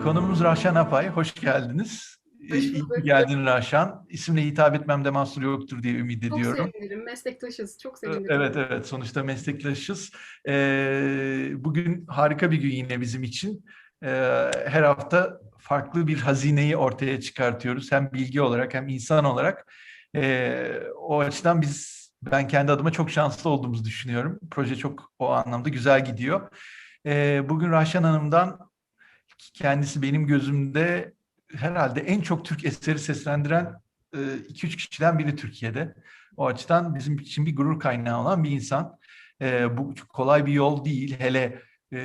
Konumuz Rahşan Apay. Hoş geldiniz. Hoş İyi ki bulduk. geldin Rahşan. İsimle hitap etmemde mahsur yoktur diye ümit Çok ediyorum. sevinirim. Meslektaşız. Çok sevinirim. Evet, evet. Sonuçta meslektaşız. Bugün harika bir gün yine bizim için. Her hafta farklı bir hazineyi ortaya çıkartıyoruz. Hem bilgi olarak hem insan olarak. O açıdan ben kendi adıma çok şanslı olduğumuzu düşünüyorum. Proje çok o anlamda güzel gidiyor. Bugün Rahşan Hanım'dan kendisi benim gözümde herhalde en çok Türk eseri seslendiren 2-3 kişiden biri Türkiye'de. O açıdan bizim için bir gurur kaynağı olan bir insan. Bu kolay bir yol değil. Hele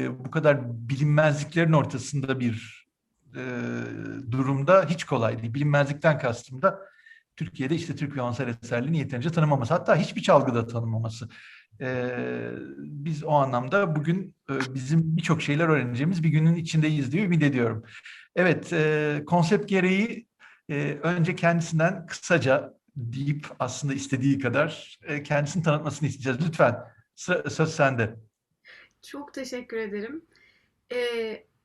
bu kadar bilinmezliklerin ortasında bir e, durumda hiç kolay değil. Bilinmezlikten kastım da Türkiye'de işte Türk violonsel eserlerini yeterince tanımaması. Hatta hiçbir çalgıda tanımaması. Biz o anlamda bugün bizim birçok şeyler öğreneceğimiz bir günün içindeyiz diye ümit ediyorum. Evet, konsept gereği önce kendisinden kısaca deyip aslında istediği kadar kendisini tanıtmasını isteyeceğiz. Lütfen söz sende. Çok teşekkür ederim.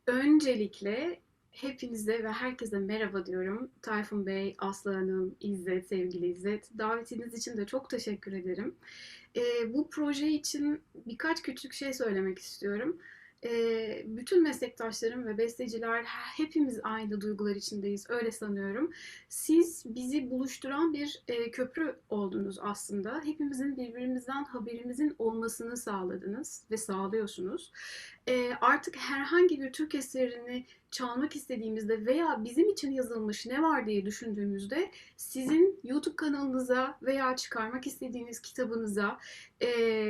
Öncelikle hepinize ve herkese merhaba diyorum. Tayfun Bey, Aslı Hanım, İzzet, sevgili İzzet. Davetiniz için de çok teşekkür ederim. Bu proje için birkaç küçük şey söylemek istiyorum. Bütün meslektaşlarım ve besteciler hepimiz aynı duygular içindeyiz. Öyle sanıyorum. Siz bizi buluşturan bir köprü oldunuz aslında. Hepimizin birbirimizden haberimizin olmasını sağladınız ve sağlıyorsunuz. Artık herhangi bir Türk eserini çalmak istediğimizde veya bizim için yazılmış ne var diye düşündüğümüzde sizin YouTube kanalınıza veya çıkarmak istediğiniz kitabınıza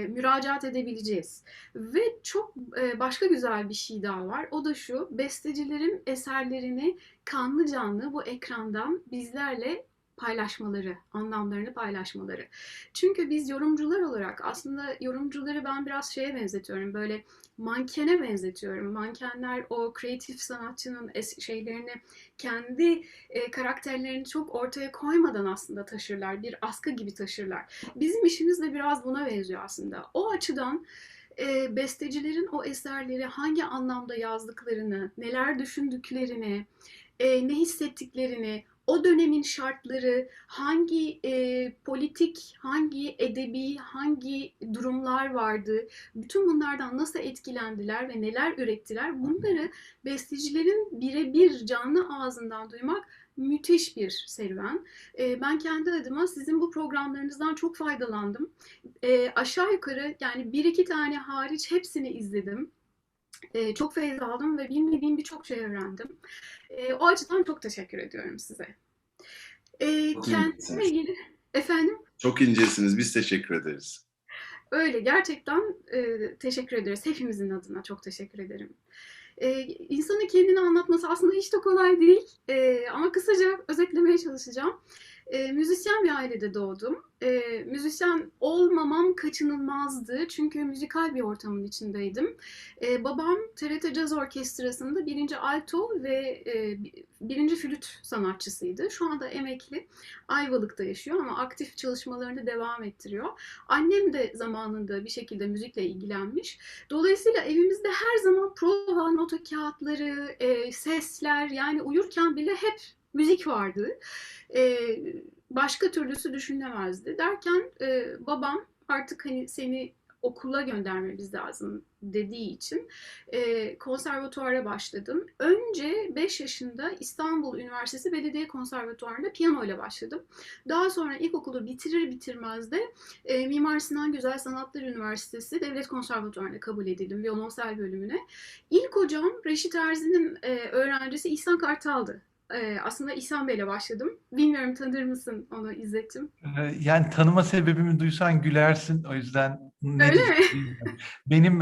müracaat edebileceğiz. Ve çok başka güzel bir şey daha var. O da şu: bestecilerin eserlerini kanlı canlı bu ekrandan bizlerle paylaşmaları, anlamlarını paylaşmaları. Çünkü biz yorumcular olarak aslında yorumcuları ben biraz şeye benzetiyorum. Böyle mankene benzetiyorum. Mankenler o kreatif sanatçının şeylerini kendi karakterlerini çok ortaya koymadan aslında taşırlar. Bir askı gibi taşırlar. Bizim işimiz de biraz buna benziyor aslında. O açıdan bestecilerin o eserleri hangi anlamda yazdıklarını, neler düşündüklerini, ne hissettiklerini, o dönemin şartları, hangi politik, hangi edebi, hangi durumlar vardı, bütün bunlardan nasıl etkilendiler ve neler ürettiler, bunları bestecilerin birebir canlı ağzından duymak müthiş bir serüven. Ben kendi adıma sizin bu programlarınızdan çok faydalandım. Aşağı yukarı yani bir iki tane hariç hepsini izledim. Çok feyiz aldım ve bilmediğim birçok şey öğrendim. O açıdan çok teşekkür ediyorum size. Çok Kendimle incesiniz. ilgili efendim Çok incesiniz. Biz teşekkür ederiz. öyle gerçekten teşekkür ederiz. Hepimizin adına çok teşekkür ederim. İnsanın kendini anlatması aslında hiç de kolay değil. Ama kısaca özetlemeye çalışacağım. Müzisyen bir ailede doğdum. Müzisyen olmamam kaçınılmazdı. Çünkü müzikal bir ortamın içindeydim. Babam TRT Caz Orkestrası'nda birinci alto ve birinci flüt sanatçısıydı. Şu anda emekli. Ayvalık'ta yaşıyor ama aktif çalışmalarını devam ettiriyor. Annem de zamanında bir şekilde müzikle ilgilenmiş. Dolayısıyla evimizde her zaman prova, nota kağıtları, sesler, yani uyurken bile hep müzik vardı. E, Başka türlüsü düşünülemezdi. Derken babam artık hani seni okula göndermemiz lazım dediği için konservatuvara başladım. Önce 5 yaşında İstanbul Üniversitesi Belediye Konservatuvarı'nda piyano ile başladım. Daha sonra ilkokulu bitirir bitirmez de Mimar Sinan Güzel Sanatlar Üniversitesi Devlet Konservatuvarı'na kabul edildim violonsel bölümüne. İlk hocam Reşit Erzi'nin öğrencisi İhsan Kartal'dı. Aslında İhsan Bey'le başladım. Bilmiyorum, tanır mısın onu İzzet'ciğim? Yani tanıma sebebimi duysan gülersin. O yüzden ne Öyle mi? diyeceğim bilmiyorum. Benim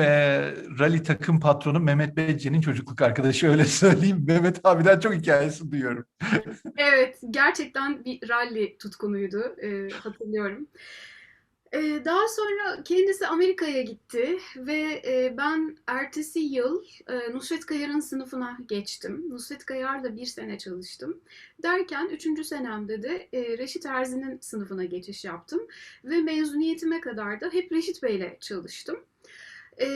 rally takım patronum Mehmet Beyce'nin çocukluk arkadaşı, öyle söyleyeyim. Mehmet abiden çok hikayesi duyuyorum. Evet, gerçekten bir rally tutkunuydu, hatırlıyorum. Daha sonra kendisi Amerika'ya gitti ve ben ertesi yıl Nusret Kayar'ın sınıfına geçtim. Nusret Kayar'da bir sene çalıştım. Derken üçüncü senemde de Reşit Erzi'nin sınıfına geçiş yaptım. Ve mezuniyetime kadar da hep Reşit Bey'le çalıştım. E,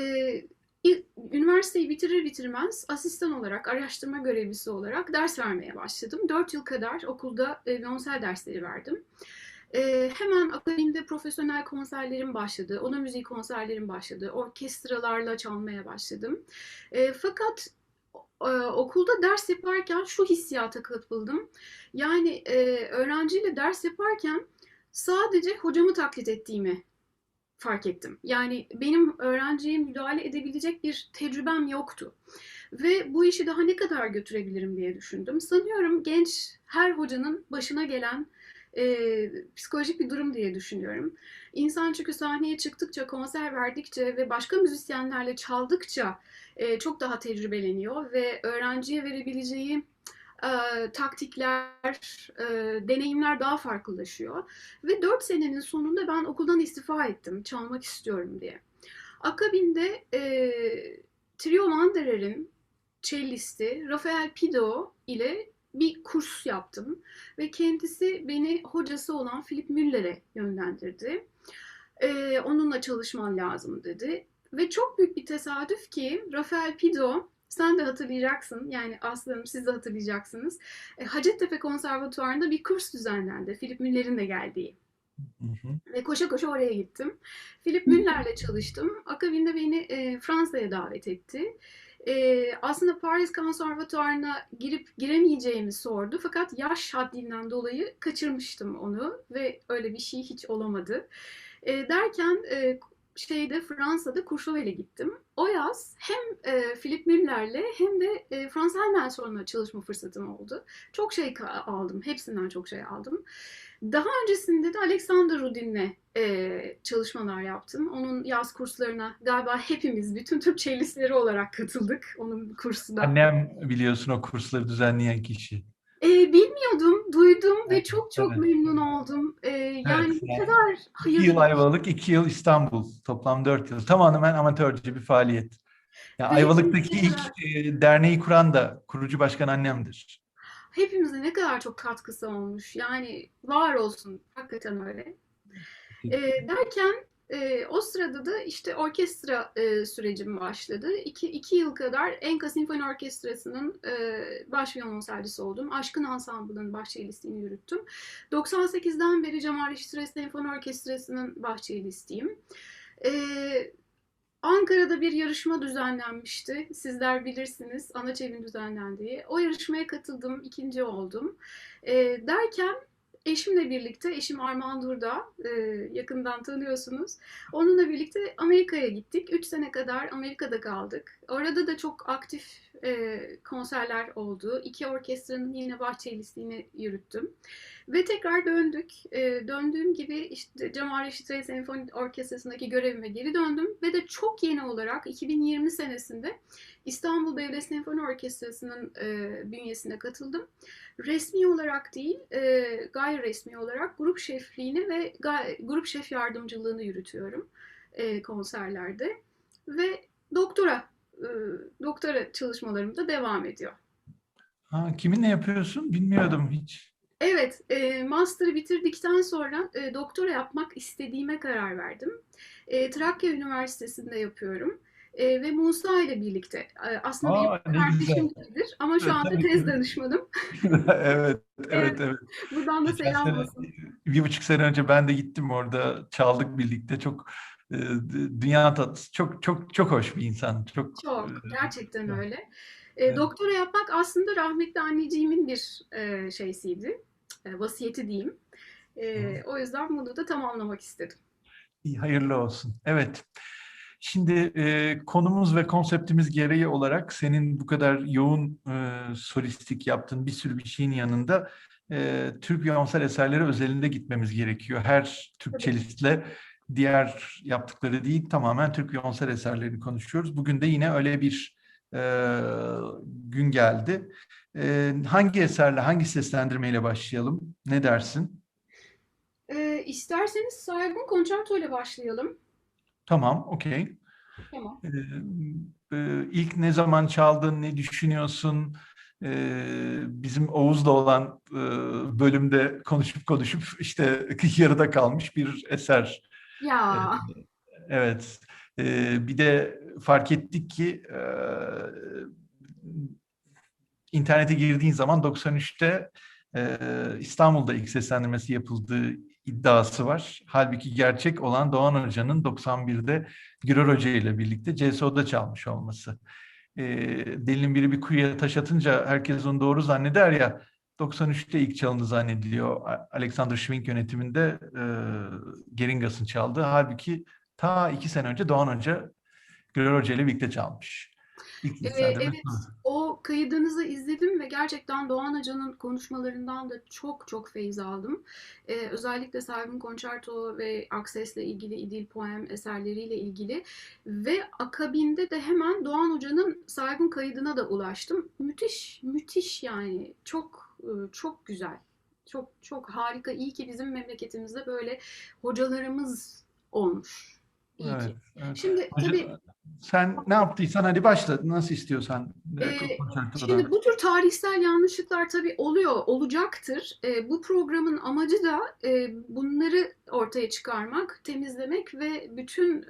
Üniversiteyi bitirir bitirmez asistan olarak, araştırma görevlisi olarak ders vermeye başladım. 4 yıl kadar okulda violonsel dersleri verdim. Hemen akabinde profesyonel konserlerim başladı, ona müziği konserlerim başladı, orkestralarla çalmaya başladım. Fakat okulda ders yaparken şu hissiyata kapıldım. Yani öğrenciyle ders yaparken sadece hocamı taklit ettiğimi fark ettim. Yani benim öğrenciye müdahale edebilecek bir tecrübem yoktu. Ve bu işi daha ne kadar götürebilirim diye düşündüm. Sanıyorum genç her hocanın başına gelen psikolojik bir durum diye düşünüyorum. İnsan çünkü sahneye çıktıkça, konser verdikçe ve başka müzisyenlerle çaldıkça çok daha tecrübeleniyor ve öğrenciye verebileceği taktikler, deneyimler daha farklılaşıyor. Ve 4 senenin sonunda ben okuldan istifa ettim, çalmak istiyorum diye. Akabinde Trio Wanderer'in cellisti Rafael Pido ile bir kurs yaptım ve kendisi beni hocası olan Philip Müller'e yönlendirdi. Onunla çalışman lazım dedi. Ve çok büyük bir tesadüf ki Rafael Pido, sen de hatırlayacaksın, yani Aslı Hanım siz de hatırlayacaksınız. Hacettepe Konservatuvarı'nda bir kurs düzenlendi. Philip Müller'in de geldiği. Hı hı. Ve koşa koşa oraya gittim. Philip Müller'le çalıştım. Akabinde beni Fransa'ya davet etti. Aslında Paris Konservatuvarı'na girip giremeyeceğimi sordu. Fakat yaş haddinden dolayı kaçırmıştım onu ve öyle bir şey hiç olamadı. Derken Fransa'da Courchevel'e gittim. O yaz hem Philip Müller'le hem de Franz Helsingborg'la çalışma fırsatım oldu. Çok şey aldım. Hepsinden çok şey aldım. Daha öncesinde de Alexander Rudin'le çalışmalar yaptım. Onun yaz kurslarına galiba hepimiz, bütün Türk cellistleri olarak katıldık onun kursuna. Annem biliyorsun o kursları düzenleyen kişi. Bilmiyordum, duydum ve Evet, çok çok evet. memnun oldum. Evet, Yani bu yani kadar 2 hayırlı yıl bir Ayvalık, 2 yıl İstanbul. Toplam 4 yıl. Tamamen amatörce bir faaliyet. Ya ve hepimize Ayvalık'taki ne ilk kadar, derneği kuran da kurucu başkan annemdir. hepimize ne kadar çok katkısı olmuş. Yani var olsun, hakikaten öyle. Derken o sırada da işte orkestra sürecim başladı. İki yıl kadar Enka Sinfoni Orkestrası'nın baş violonselcisi oldum. Aşkın Ensemble'ın bahçelistliğini yürüttüm. 98'den beri Cemal Reşit Senfoni Orkestrası'nın bahçelistiyim. E, Ankara'da bir yarışma düzenlenmişti. Sizler bilirsiniz, Anaçev'in düzenlendiği. O yarışmaya katıldım, ikinci oldum. Derken eşimle birlikte, eşim Armağan Durda, yakından tanıyorsunuz. Onunla birlikte Amerika'ya gittik. 3 sene kadar Amerika'da kaldık. Orada da çok aktif konserler oldu. 2 orkestranın yine bahçelistliğini yürüttüm. Ve tekrar döndük. Döndüğüm gibi işte Cemal Reşit Rey Senfoni Orkestrası'ndaki görevime geri döndüm. Ve de çok yeni olarak 2020 senesinde İstanbul Devlet Senfoni Orkestrası'nın bünyesine katıldım. Resmi olarak değil, gayri resmi olarak grup şefliğini ve grup şef yardımcılığını yürütüyorum konserlerde. Ve doktora e, doktora çalışmalarım da devam ediyor. Ha, kiminle yapıyorsun? Bilmiyordum hiç. Evet, master'ı bitirdikten sonra doktora yapmak istediğime karar verdim. Trakya Üniversitesi'nde yapıyorum. Ve Musa ile birlikte. Aslında benim Aa, ne kardeşim güzel. gibidir ama şu Evet, anda tabii, tez tabii. danışmanım. Evet, Evet, evet, evet. buradan da Geçen selam sene, olsun. 1,5 sene önce ben de gittim orada. Çaldık birlikte. Çok dünya tatlısı. Çok çok çok hoş bir insan. Çok Çok, gerçekten evet, öyle. evet. Doktora yapmak aslında rahmetli anneciğimin bir şeysiydi, vasiyeti diyeyim. O yüzden bunu da tamamlamak istedim. İyi, hayırlı olsun. Evet. Şimdi konumuz ve konseptimiz gereği olarak senin bu kadar yoğun solistik yaptığın bir sürü bir şeyin yanında Türk violonsel eserleri özelinde gitmemiz gerekiyor. Her Türk Tabii. çelistle diğer yaptıkları değil, tamamen Türk violonsel eserlerini konuşuyoruz. Bugün de yine öyle bir e, gün geldi. Hangi eserle, hangi seslendirmeyle başlayalım? Ne dersin? İsterseniz Saygun Konçerto ile başlayalım. Tamam, okey. Tamam. İlk ne zaman çaldın, ne düşünüyorsun? Bizim Oğuz'la olan bölümde konuşup konuşup işte yarıda kalmış bir eser. Ee, Ya, Evet. Bir de fark ettik ki internete girdiğin zaman 93'te İstanbul'da ilk seslendirmesi yapıldığı iddiası var. Halbuki gerçek olan Doğan Hoca'nın 91'de Gürer Hoca ile birlikte CSO'da çalmış olması. Delinin biri bir kuyuya taş atınca herkes onu doğru zanneder ya, 93'te ilk çalındı zannediliyor. Alexander Schwing yönetiminde Geringas'ın çaldığı. Halbuki ta 2 sene önce Doğan Hoca Gürer Hoca ile birlikte çalmış. İlk seslendirme. Evet, o kaydınızı izledim ve gerçekten Doğan Hoca'nın konuşmalarından da çok çok feyiz aldım. Özellikle Saygun Concerto ve Akses'le ilgili, İdil Poem eserleriyle ilgili ve akabinde de hemen Doğan Hoca'nın Saygun kaydına da ulaştım. Müthiş, müthiş yani. Çok çok güzel. Çok çok harika. İyi ki bizim memleketimizde böyle hocalarımız olmuş. İyi Evet, ki. evet. Şimdi tabii Sen ne yaptıysan hadi başla. Nasıl istiyorsan. Şimdi bu tür tarihsel yanlışlıklar tabii oluyor, olacaktır. Bu programın amacı da bunları ortaya çıkarmak, temizlemek ve bütün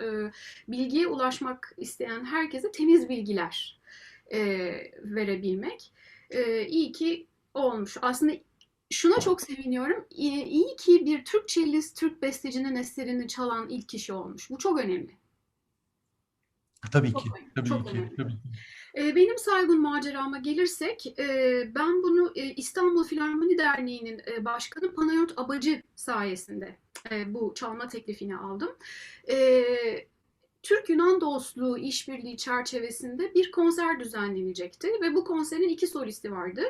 bilgiye ulaşmak isteyen herkese temiz bilgiler verebilmek. İyi ki olmuş. Aslında şuna çok seviniyorum. İyi ki bir Türk cellist, Türk bestecinin eserini çalan ilk kişi olmuş. Bu çok önemli. Tabii Çok ki. önemli. Tabii Çok ki. önemli. Tabii ki. Benim Saygun macerama gelirsek, ben bunu İstanbul Filarmoni Derneği'nin başkanı Panayot Abacı sayesinde bu çalma teklifini aldım. E, Türk-Yunan dostluğu işbirliği çerçevesinde bir konser düzenlenecekti ve bu konserin iki solisti vardı.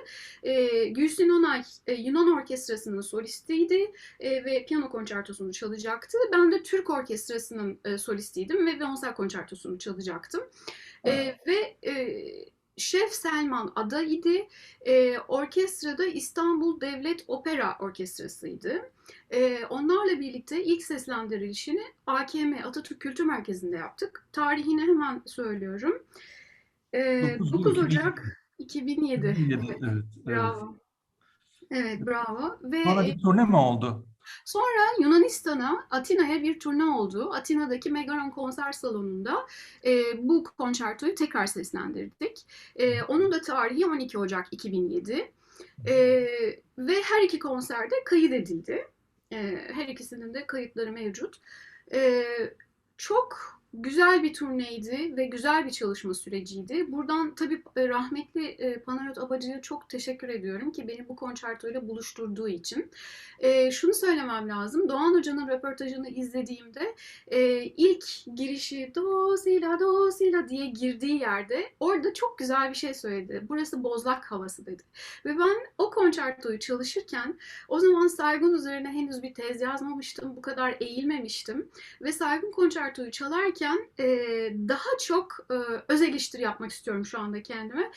Gülsün Onay Yunan Orkestrası'nın solistiydi ve piyano konçertosunu çalacaktı. Ben de Türk Orkestrası'nın solistiydim ve violonsel konçertosunu çalacaktım. Ve Şef Selman Ada idi. Orkestrada İstanbul Devlet Opera Orkestrası'ydı. Onlarla birlikte ilk seslendirilişini AKM Atatürk Kültür Merkezi'nde yaptık. Tarihini hemen söylüyorum. 9 Ocak 2007. 2007, Evet, evet, evet. bravo. Evet, bravo. Sonra Ve bir turne mi oldu? sonra Yunanistan'a, Atina'ya bir turne oldu. Atina'daki Megaron Konser Salonu'nda bu konçertoyu tekrar seslendirdik. Onun da tarihi 12 Ocak 2007. Ve her iki konserde kaydedildi. Her ikisinin de kayıtları mevcut. E, Çok güzel bir turneydi ve güzel bir çalışma süreciydi. Buradan tabii rahmetli Panayot Abacı'ya çok teşekkür ediyorum ki beni bu konçertoyla buluşturduğu için. Şunu söylemem lazım. Doğan Hoca'nın röportajını izlediğimde ilk girişi do si la diye girdiği yerde orada çok güzel bir şey söyledi. Burası Bozlak havası dedi. Ve ben o konçertoyu çalışırken o zaman Saygun üzerine henüz bir tez yazmamıştım. Bu kadar eğilmemiştim. Ve Saygun konçertoyu çalarken daha çok öz eleştiri yapmak istiyorum şu anda kendime.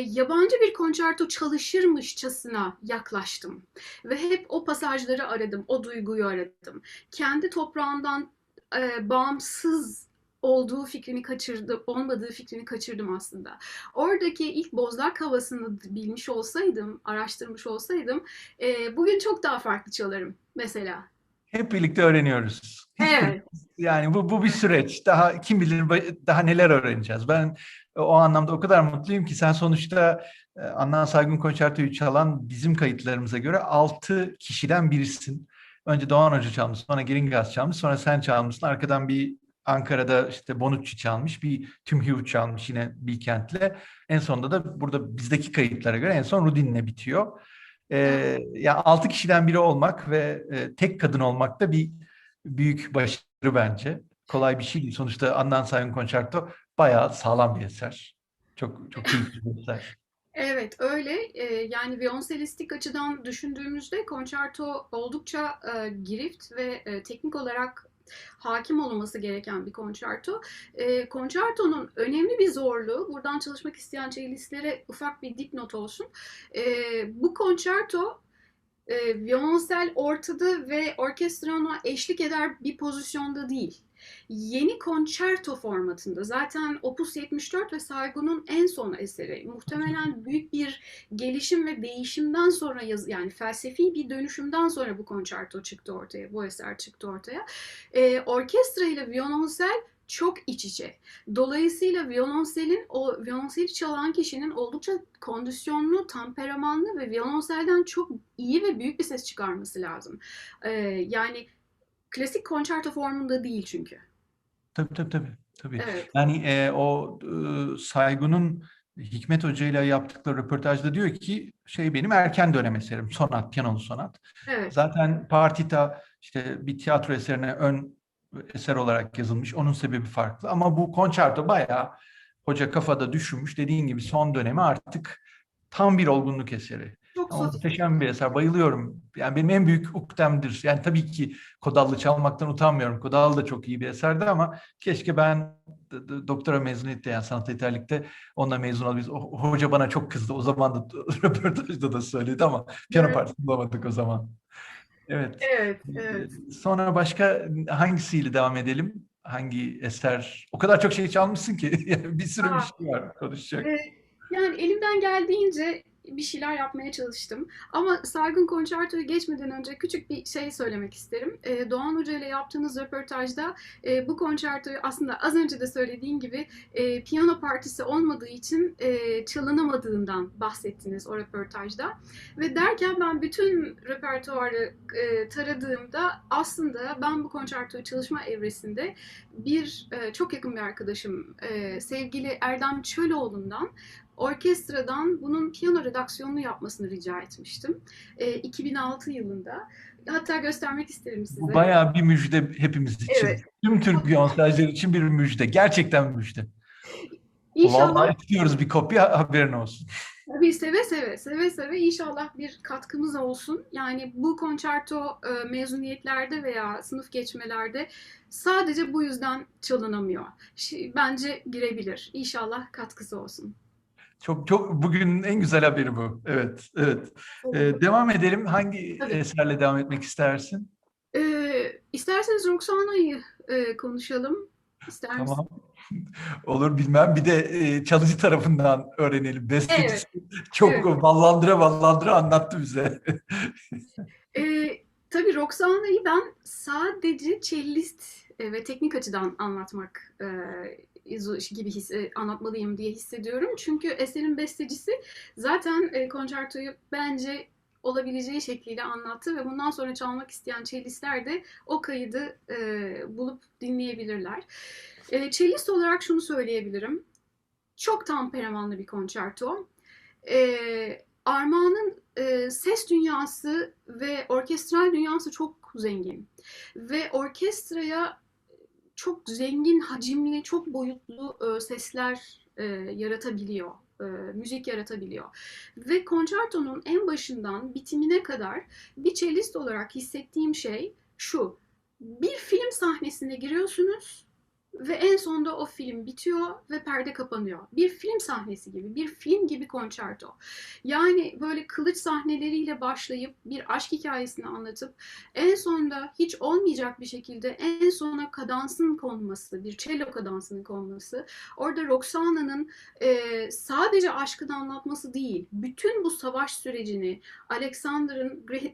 Yabancı bir konçerto çalışırmışçasına yaklaştım. Ve hep o pasajları aradım, o duyguyu aradım. Kendi toprağından bağımsız olduğu fikrini kaçırdım, olmadığı fikrini kaçırdım aslında. Oradaki ilk Bozlak havasını bilmiş olsaydım, araştırmış olsaydım, bugün çok daha farklı çalarım mesela. Hep birlikte öğreniyoruz. Evet. Yani bu bir süreç. Daha kim bilir daha neler öğreneceğiz. Ben o anlamda o kadar mutluyum ki sen sonuçta Adnan Saygun Konçerto'yu çalan bizim kayıtlarımıza göre 6 kişiden birisin. Önce Doğan Hoca çalmış, sonra Giringas çalmış, sonra sen çalmışsın. Arkadan bir Ankara'da işte Bonucci çalmış, bir Tim Hughes çalmış yine Bilkent'le. En sonunda da burada bizdeki kayıtlara göre en son Rudin'le bitiyor. Ya 6 kişiden biri olmak ve tek kadın olmak da bir büyük başarı bence. Kolay bir şey değil. Sonuçta Adnan Saygun Konçerto bayağı sağlam bir eser. Çok çok keyifli bir eser. Evet, öyle. Yani violonselistik açıdan düşündüğümüzde konçerto oldukça girift ve teknik olarak hakim olunması gereken bir konçerto. Konçertonun önemli bir zorluğu, buradan çalışmak isteyen cellistlere ufak bir dipnot olsun. Bu konçerto violonsel ortada ve orkestra ona eşlik eder bir pozisyonda değil. Yeni konçerto formatında. Zaten Opus 74 ve Saygun'un en son eseri. Muhtemelen büyük bir gelişim ve değişimden sonra yani felsefi bir dönüşümden sonra bu konçerto çıktı ortaya, bu eser çıktı ortaya. Orkestra ile violonsel çok iç içe. Dolayısıyla violonseli çalan kişinin oldukça kondisyonlu, temperamanlı ve violonselden çok iyi ve büyük bir ses çıkarması lazım. Yani klasik konçerto formunda değil çünkü. Tabii. Evet. Yani Saygun'un Hikmet Hoca ile yaptıkları röportajda diyor ki benim erken dönem eserim. Sonat, piyanolu sonat. Evet. Zaten partita işte bir tiyatro eserine ön eser olarak yazılmış. Onun sebebi farklı. Ama bu konçerto bayağı hoca kafada düşünmüş. Dediğin gibi son dönemi artık tam bir olgunluk eseri. Çok Ama sofistike. muhteşem bir eser. Bayılıyorum. Yani benim en büyük ukdemdir. Yani tabii ki Kodal'lı çalmaktan utanmıyorum. Kodal da çok iyi bir eserdi ama keşke ben doktora mezuniyette, yani sanat yeterlikte onunla mezun olabilsem. Hoca bana çok kızdı. O zaman da röportajda da söyledi ama piyano Evet. partisi bulamadık o zaman. Evet. Evet. Evet. Sonra başka hangisiyle devam edelim? Hangi eser? O kadar çok şey çalmışsın ki yani bir sürü bir Aa, şey var konuşacak. Ee, Yani elimden geldiğince bir şeyler yapmaya çalıştım. Ama Sargın Konçerto'ya geçmeden önce küçük bir şey söylemek isterim. Doğan Hoca ile yaptığınız röportajda bu konçertoyu aslında az önce de söylediğim gibi piyano partisi olmadığı için çalınamadığından bahsettiniz o röportajda. Ve derken ben bütün repertuarı taradığımda aslında ben bu konçertoyu çalışma evresinde çok yakın bir arkadaşım sevgili Erdem Çöloğlu'ndan orkestradan bunun piyano redaksiyonunu yapmasını rica etmiştim. 2006 yılında. Hatta göstermek isterim Bu size. bayağı bir müjde hepimiz için. Evet. Tüm Türk Beyoncé'cılar için bir müjde. Gerçekten müjde. İnşallah Vallahi istiyoruz bir kopya, haberin olsun. tabii seve seve inşallah bir katkımız olsun. Yani bu konçerto mezuniyetlerde veya sınıf geçmelerde sadece bu yüzden çalınamıyor. Bence girebilir. İnşallah katkısı olsun. Çok bugünün en güzel haberi bu. Evet. Devam edelim. Hangi Tabii. eserle devam etmek istersin? İsterseniz Roxana'yı konuşalım. İster Tamam. misin? Olur bilmem. Bir de çalıcı tarafından öğrenelim. Evet, Bestecisi çok evet. ballandıra anlattı bize. Tabii Roxana'yı ben sadece cellist ve teknik açıdan anlatmak gibi anlatmalıyım diye hissediyorum. Çünkü eserin bestecisi zaten konçertoyu bence olabileceği şekliyle anlattı ve bundan sonra çalmak isteyen cellistler de o kaydı bulup dinleyebilirler. Cellist olarak şunu söyleyebilirim. Çok temperamanlı bir konçerto. Armağan'ın ses dünyası ve orkestral dünyası çok zengin. Ve orkestraya çok zengin, hacimli, çok boyutlu sesler yaratabiliyor. Müzik yaratabiliyor. Ve konçertonun en başından bitimine kadar bir cellist olarak hissettiğim şey şu. Bir film sahnesine giriyorsunuz ve en sonunda o film bitiyor ve perde kapanıyor. Bir film sahnesi gibi, bir film gibi konçerto. Yani böyle kılıç sahneleriyle başlayıp bir aşk hikayesini anlatıp en sonunda hiç olmayacak bir şekilde en sona kadansın konması, bir cello kadansının konması. Orada Roxana'nın sadece aşkını anlatması değil, bütün bu savaş sürecini,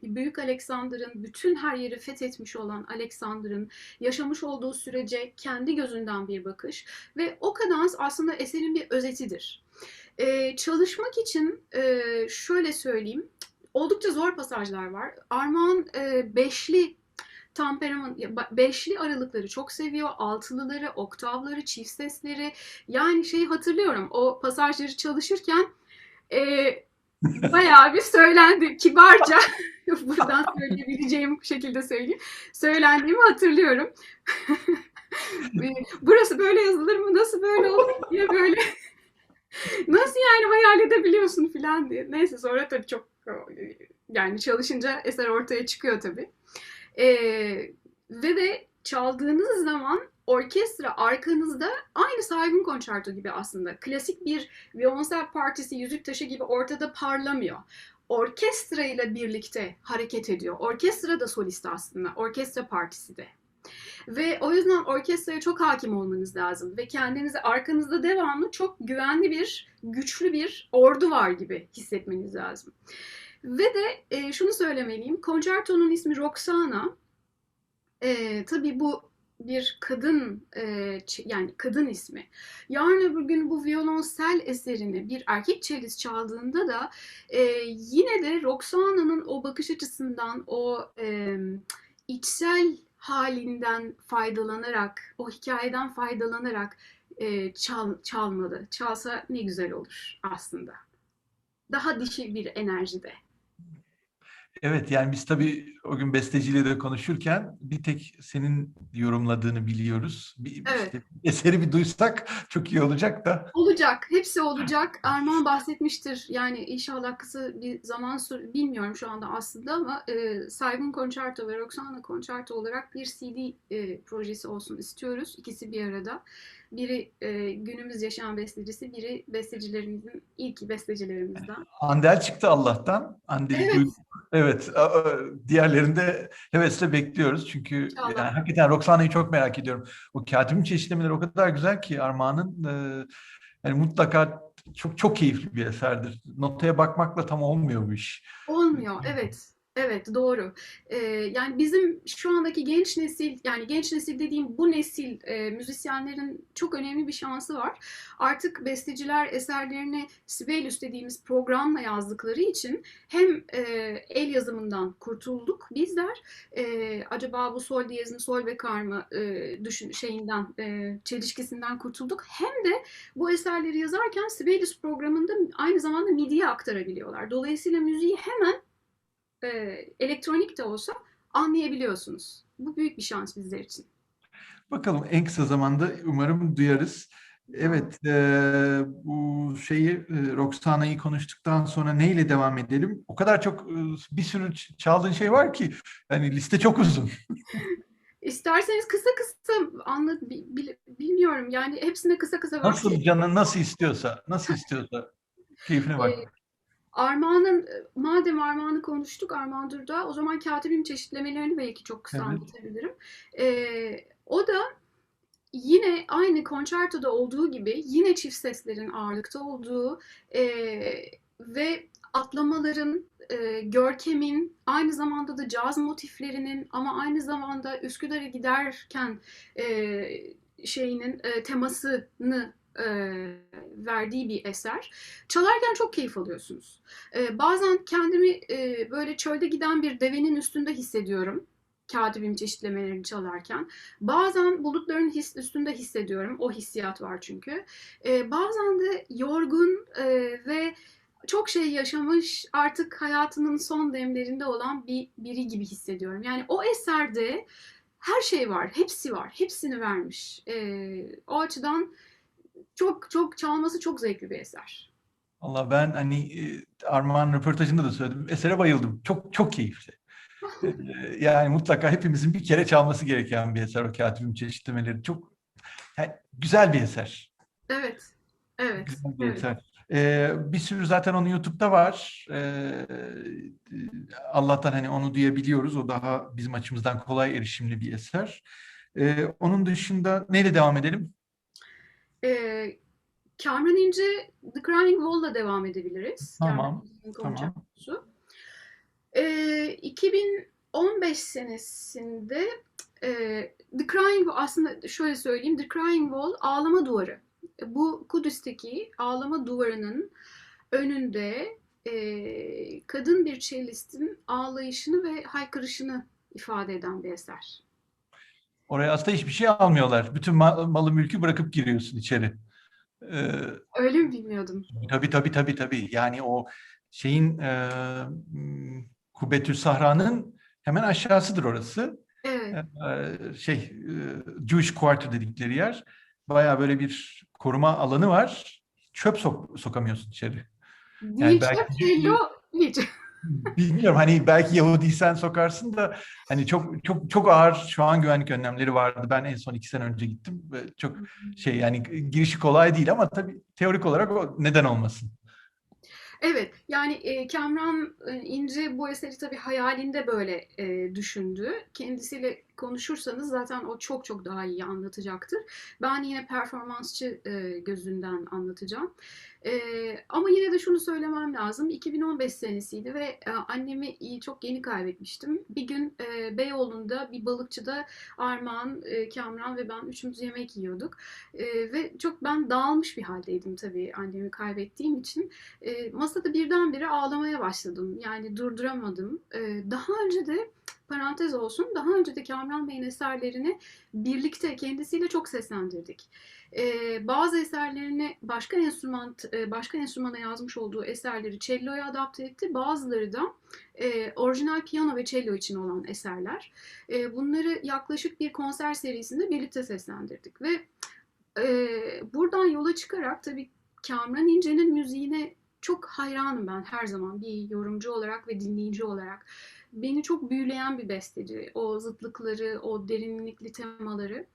Büyük Alexander'ın bütün her yeri fethetmiş olan Alexander'ın yaşamış olduğu sürece kendi gözünden bir bakış ve o kadans aslında eserin bir özetidir. Çalışmak için şöyle söyleyeyim, oldukça zor pasajlar var. Armağan beşli aralıkları çok seviyor. Altılıları, oktavları, çift sesleri. Yani hatırlıyorum o pasajları çalışırken e, bayağı bir söylendi. Kibarca buradan söyleyebileceğim şekilde söyleyeyim. Söylendiğimi hatırlıyorum. Burası böyle yazılır mı? Nasıl böyle olur diye böyle nasıl yani hayal edebiliyorsun falan diye. Neyse sonra tabii çok yani çalışınca eser ortaya çıkıyor tabii. Ve de çaldığınız zaman orkestra arkanızda aynı Saygun Konçerto gibi aslında. Klasik bir violonsel partisi yüzük taşı gibi ortada parlamıyor. Orkestra ile birlikte hareket ediyor. Orkestra da solist aslında. Orkestra partisi de. Ve o yüzden orkestraya çok hakim olmanız lazım. Ve kendinizi arkanızda devamlı çok güvenli güçlü bir ordu var gibi hissetmeniz lazım. Ve de şunu söylemeliyim. Konçertonun ismi Roxana. Tabii bu bir kadın yani kadın ismi. Yarın öbür gün bu violonsel eserini bir erkek cellist çaldığında da yine de Roxana'nın o bakış açısından o içsel halinden faydalanarak, o hikayeden faydalanarak çalmalı. Çalsa ne güzel olur aslında. Daha dişi bir enerjide. Evet, yani biz tabii o gün besteciyle de konuşurken bir tek senin yorumladığını biliyoruz. Evet. İşte eseri bir duysak çok iyi olacak da. Olacak. Hepsi olacak. Armağan bahsetmiştir. Yani inşallah kısa bir zaman bilmiyorum şu anda aslında ama Saygın Concerto ve Roxana Concerto olarak bir CD projesi olsun istiyoruz. İkisi bir arada. Biri günümüz yaşayan bestecisi, biri bestecilerimizin ilk bestecilerimizden. Andel çıktı Allah'tan. Andel'i Evet, duyduk. Evet, diğerlerini de hevesle bekliyoruz. Çünkü yani inşallah. hakikaten Roxana'yı çok merak ediyorum. O katibin çeşitlemeleri o kadar güzel ki Armağan'ın yani mutlaka çok çok keyifli bir eserdir. Notaya bakmakla tam olmuyor bu iş. Olmuyor, evet. Evet, doğru. Yani bizim şu andaki genç nesil, yani genç nesil dediğim bu nesil müzisyenlerin çok önemli bir şansı var. Artık besteciler eserlerini Sibelius dediğimiz programla yazdıkları için hem el yazımından kurtulduk bizler, acaba bu sol diyez mi sol bekar mı şeyinden, çelişkisinden kurtulduk. Hem de bu eserleri yazarken Sibelius programında aynı zamanda MIDI'ye aktarabiliyorlar. Dolayısıyla müziği hemen elektronik de olsa anlayabiliyorsunuz. Bu büyük bir şans bizler için. Bakalım en kısa zamanda umarım duyarız. İnşallah. Evet, bu şeyi Roxana'yı konuştuktan sonra neyle devam edelim? O kadar çok bir sürü çaldığın şey var ki yani liste çok uzun. İsterseniz kısa kısa anlat, bilmiyorum yani hepsine kısa kısa Nasıl vakit. canın nasıl istiyorsa, nasıl istiyorsa keyfine bak. Armağan'ın, madem Armağan'ı konuştuk, Armağan Durda, o zaman Katibim çeşitlemelerini belki çok kısa Evet. anlatabilirim. O da yine aynı konçertoda olduğu gibi yine çift seslerin ağırlıkta olduğu ve atlamaların, görkemin, aynı zamanda da caz motiflerinin ama aynı zamanda Üsküdar'a giderken temasını verdiği bir eser. Çalarken çok keyif alıyorsunuz. Bazen kendimi böyle çölde giden bir devenin üstünde hissediyorum. Katibim çeşitlemelerini çalarken. Bazen bulutların üstünde hissediyorum. O hissiyat var çünkü. Bazen de yorgun ve çok şey yaşamış, artık hayatının son demlerinde olan biri gibi hissediyorum. Yani o eserde her şey var, hepsi var, hepsini vermiş. O açıdan çok çok çalması çok zevkli bir eser. Allah ben hani Armağan röportajında da söyledim. Esere bayıldım. Çok çok keyifli. E, Yani mutlaka hepimizin bir kere çalması gereken bir eser o katibim çeşitlemeleri. Çok yani güzel bir eser. Evet, evet, Güzel bir evet. eser. Bir sürü zaten onun YouTube'da var. Allah'tan hani onu duyabiliyoruz. O daha bizim açımızdan kolay erişimli bir eser. Onun dışında neyle devam edelim? Ee, Kamran İnce, The Crying Wall'la devam edebiliriz. Kamran Tamam. İnce'nin Tamam. konçertosu. 2015 senesinde The Crying Wall, aslında şöyle söyleyeyim, The Crying Wall ağlama duvarı. Bu Kudüs'teki ağlama duvarının önünde kadın bir cellistin ağlayışını ve haykırışını ifade eden bir eser. Oraya aslında hiçbir şey almıyorlar. Bütün malı mülkü bırakıp giriyorsun içeri. Ee, Öyle mi bilmiyordum? tabii. Yani o şeyin Kubbetül Sahra'nın hemen aşağısıdır orası. Evet. Jewish Quarter dedikleri yer. Bayağı böyle bir koruma alanı var. Çöp sokamıyorsun içeri. Yani Değil belki çöp, hello, hiç. bilmiyorum hani belki Yahudiysen sokarsın da hani çok çok çok ağır şu an güvenlik önlemleri vardı. Ben en son 2 sene önce gittim ve çok şey yani girişi kolay değil ama tabii teorik olarak o neden olmasın. Evet, yani Kamran İnce bu eseri tabii hayalinde böyle düşündü. Kendisiyle konuşursanız zaten o çok çok daha iyi anlatacaktır. Ben yine performansçı gözünden anlatacağım. Ama yine de şunu söylemem lazım. 2015 senesiydi ve annemi çok yeni kaybetmiştim. Bir gün Beyoğlu'nda bir balıkçıda Armağan, Kamran ve ben üçümüz yemek yiyorduk. Ve çok ben dağılmış bir haldeydim tabii annemi kaybettiğim için. Masada birdenbire ağlamaya başladım. Yani durduramadım. Daha önce de parantez olsun, daha önce de Kamran Bey'in eserlerini birlikte kendisiyle çok seslendirdik. Bazı eserlerini başka enstrümana yazmış olduğu eserleri cello'ya adapte etti. Bazıları da orijinal piyano ve cello için olan eserler. Bunları yaklaşık bir konser serisinde birlikte seslendirdik ve buradan yola çıkarak tabii Kamran İnce'nin müziğine çok hayranım ben her zaman bir yorumcu olarak ve dinleyici olarak. Beni çok büyüleyen bir besteci. O zıtlıkları, o derinlikli temaları.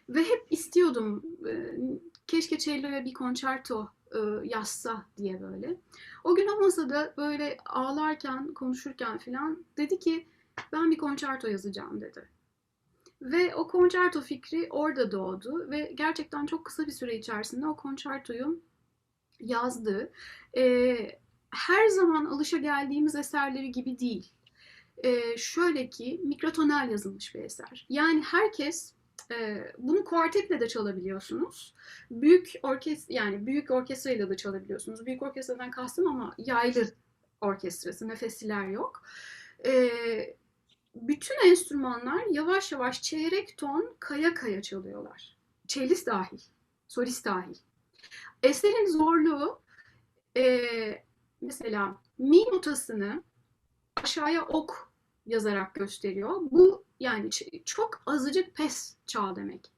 Ve hep istiyordum keşke cello'ya bir konçerto yazsa diye böyle. O gün o masada böyle ağlarken, konuşurken filan dedi ki ben bir konçerto yazacağım dedi. Ve o konçerto fikri orada doğdu ve gerçekten çok kısa bir süre içerisinde o konçertoyu yazdı. Her zaman alışageldiğimiz eserleri gibi değil. Şöyle ki mikrotonal yazılmış bir eser. Yani herkes bunu kuartetle de çalabiliyorsunuz. Büyük orkestrayla da çalabiliyorsunuz. Büyük orkestradan kastım ama yaylı orkestrası, nefesiler yok. Bütün enstrümanlar yavaş yavaş çeyrek ton kaya kaya çalıyorlar. Cellist dahil, solist dahil. Eserin zorluğu mesela mi notasını aşağıya ok yazarak gösteriyor. Bu yani çok azıcık pes çal demek.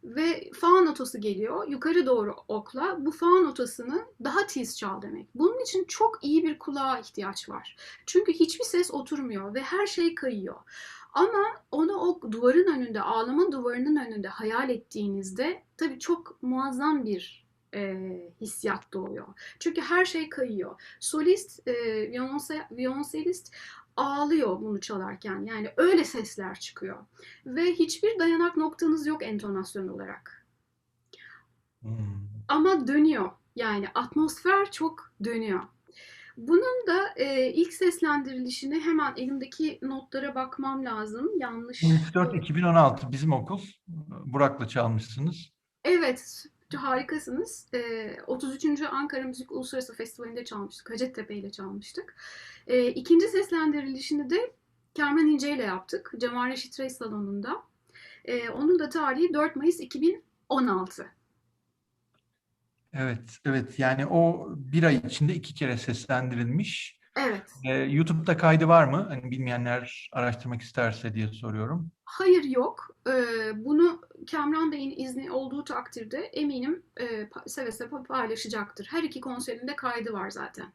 Ve fa notası geliyor yukarı doğru okla. Bu fa notasını daha tiz çal demek. Bunun için çok iyi bir kulağa ihtiyaç var. Çünkü hiçbir ses oturmuyor ve her şey kayıyor. Ama onu o duvarın önünde, ağlama duvarının önünde hayal ettiğinizde tabii çok muazzam bir hissiyat doğuyor. Çünkü her şey kayıyor. Solist, violonselist ağlıyor bunu çalarken. Yani öyle sesler çıkıyor. Ve hiçbir dayanak noktanız yok entonasyon olarak. Ama dönüyor. Yani atmosfer çok dönüyor. Bunun da ilk seslendirilişini hemen elimdeki notlara bakmam lazım. Yanlış. 2014-2016 bizim okul. Burak'la çalmışsınız. Evet, harikasınız. 33. Ankara Müzik Uluslararası Festivali'nde çalmıştık. Hacettepe ile çalmıştık. İkinci seslendirilişini de Kamran İnce ile yaptık. Cemal Reşit Rey Salonu'nda. Onun da tarihi 4 Mayıs 2016. Evet, evet. Yani o bir ay içinde 2 kere seslendirilmiş. Evet. YouTube'da kaydı var mı? Hani bilmeyenler araştırmak isterse diye soruyorum. Hayır yok. Bunu Kamran Bey'in izni olduğu takdirde eminim seve seve paylaşacaktır. Her iki konserinde kaydı var zaten.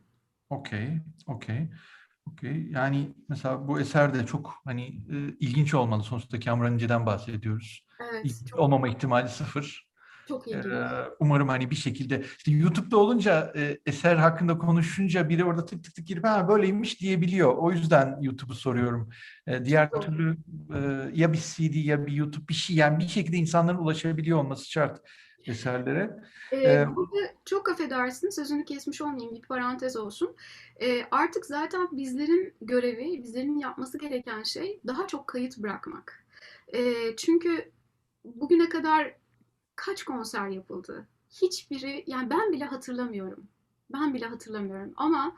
Okey. Yani mesela bu eser de çok hani ilginç olmalı. Sonuçta Kamran İnce'den bahsediyoruz. Evet, İlginç olmama ihtimali 0. çok ilginç. Umarım hani bir şekilde işte YouTube'da olunca eser hakkında konuşunca biri orada tık tık tık girip ha böyleymiş diyebiliyor. O yüzden YouTube'u soruyorum. Diğer Doğru. türlü ya bir CD ya bir YouTube bir şey yani bir şekilde insanların ulaşabiliyor olması şart eserlere. Burada çok affedersin, sözünü kesmiş olmayayım, bir parantez olsun. Artık zaten bizlerin görevi, bizlerin yapması gereken şey daha çok kayıt bırakmak. Çünkü bugüne kadar kaç konser yapıldı? Hiçbiri, yani ben bile hatırlamıyorum. Ben bile hatırlamıyorum ama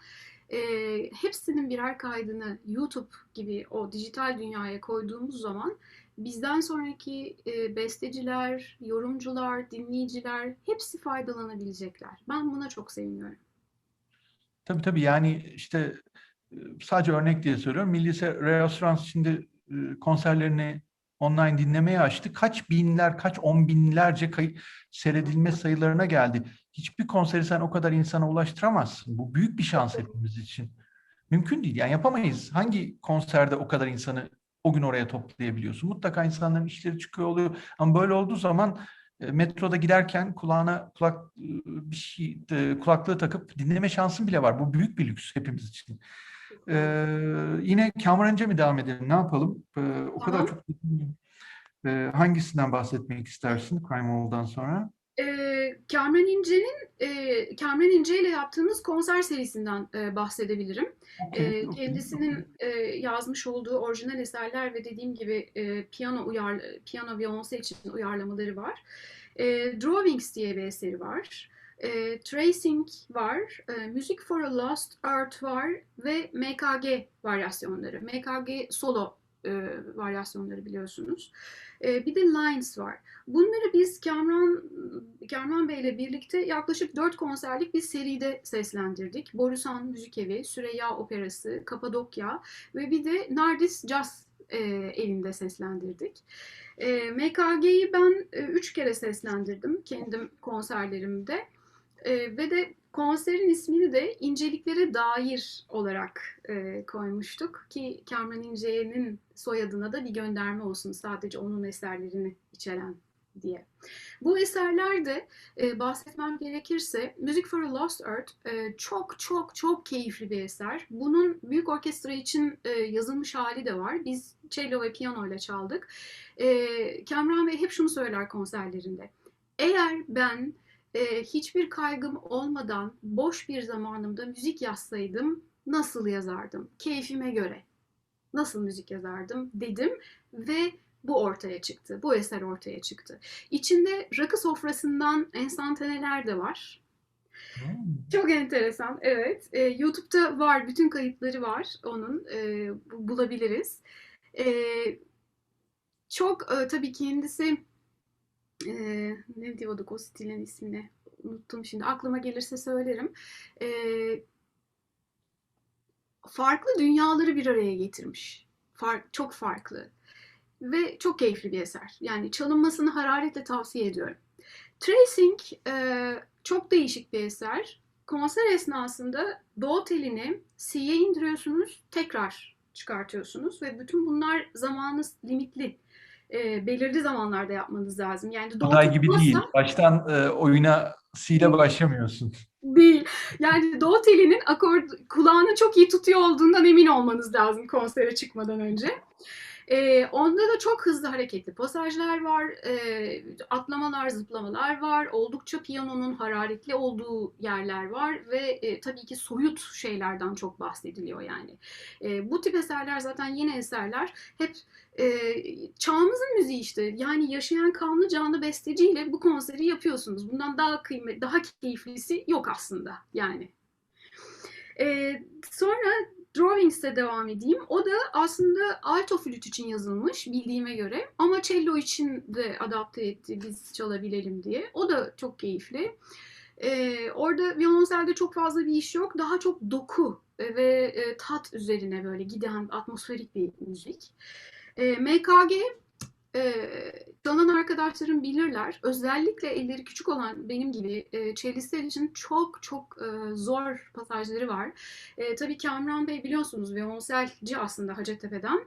hepsinin birer kaydını YouTube gibi o dijital dünyaya koyduğumuz zaman bizden sonraki besteciler, yorumcular, dinleyiciler hepsi faydalanabilecekler. Ben buna çok seviniyorum. Tabii yani işte sadece örnek diye söylüyorum. Milli Reasürans şimdi konserlerini online dinlemeye açtı. Kaç binler, kaç on binlerce seyredilme sayılarına geldi. Hiçbir konseri sen o kadar insana ulaştıramazsın. Bu büyük bir şans hepimiz için. Mümkün değil. Yani yapamayız. Hangi konserde o kadar insanı o gün oraya toplayabiliyorsun? Mutlaka insanların işleri çıkıyor oluyor. Ama böyle olduğu zaman metroda giderken kulağına bir şey kulaklığı takıp dinleme şansın bile var. Bu büyük bir lüks hepimiz için. Yine Kamuranca mı devam edelim? Ne yapalım? O kadar Tamam. çok... Hangisinden bahsetmek istersin Crime Wall'dan sonra? Kamran İnce ile yaptığımız konser serisinden bahsedebilirim. Okey. Kendisinin yazmış olduğu orijinal eserler ve dediğim gibi piyano violonsel için uyarlamaları var. Drawings diye bir eseri var. Tracing var, Music for a Lost Earth var ve MKG varyasyonları. MKG solo varyasyonları biliyorsunuz. Bir de Lines var. Bunları biz Kamran Bey ile birlikte yaklaşık 4 konserlik bir seride seslendirdik. Borusan Müzik Evi, Süreyya Operası, Kapadokya ve bir de Nardis Jazz evinde seslendirdik. MKG'yi ben 3 kere seslendirdim kendim konserlerimde. Ve de konserin ismini de inceliklere dair olarak koymuştuk ki Kamran İnce'nin soyadına da bir gönderme olsun sadece onun eserlerini içeren diye. Bu eserlerde bahsetmem gerekirse Music for a Lost Earth çok çok çok keyifli bir eser. Bunun büyük orkestra için yazılmış hali de var. Biz cello ve piyano ile çaldık. Kamran Bey hep şunu söyler konserlerinde. Eğer ben hiçbir kaygım olmadan boş bir zamanımda müzik yazsaydım nasıl yazardım? Keyfime göre nasıl müzik yazardım dedim ve bu ortaya çıktı. Bu eser ortaya çıktı. İçinde rakı sofrasından enstantaneler de var. Çok enteresan, evet. YouTube'da var, bütün kayıtları var onun. Bulabiliriz. Çok tabii kendisi ne diyorduk o stilin ismini unuttum şimdi. Aklıma gelirse söylerim. Farklı dünyaları bir araya getirmiş. Çok farklı. Ve çok keyifli bir eser. Yani çalınmasını hararetle tavsiye ediyorum. Tracing çok değişik bir eser. Konser esnasında do telini C'ye indiriyorsunuz, tekrar çıkartıyorsunuz ve bütün bunlar zamanı limitli. Belirli zamanlarda yapmanız lazım. Yani do Aday teli gibi değil. olmazsa Baştan oyuna C ile başlamıyorsun. değil. Yani do telinin kulağını çok iyi tutuyor olduğundan emin olmanız lazım konsere çıkmadan önce. Onda da çok hızlı hareketli pasajlar var, atlamalar, zıplamalar var, oldukça piyanonun hararetli olduğu yerler var ve tabii ki soyut şeylerden çok bahsediliyor yani. Bu tip eserler zaten yeni eserler, hep çağımızın müziği işte. Yani yaşayan kanlı canlı besteciyle bu konseri yapıyorsunuz. Bundan daha keyiflisi yok aslında yani. Sonra Drawings'e devam edeyim. O da aslında alto flüt için yazılmış bildiğime göre ama cello için de adapte etti biz çalabilelim diye. O da çok keyifli. Orada violonselde çok fazla bir iş yok. Daha çok doku ve tat üzerine böyle giden atmosferik bir müzik. MKG çalan arkadaşlarım bilirler. Özellikle elleri küçük olan benim gibi cellistler için çok çok zor pasajları var. Tabii Kamran Bey biliyorsunuz violonselci aslında Hacettepe'den.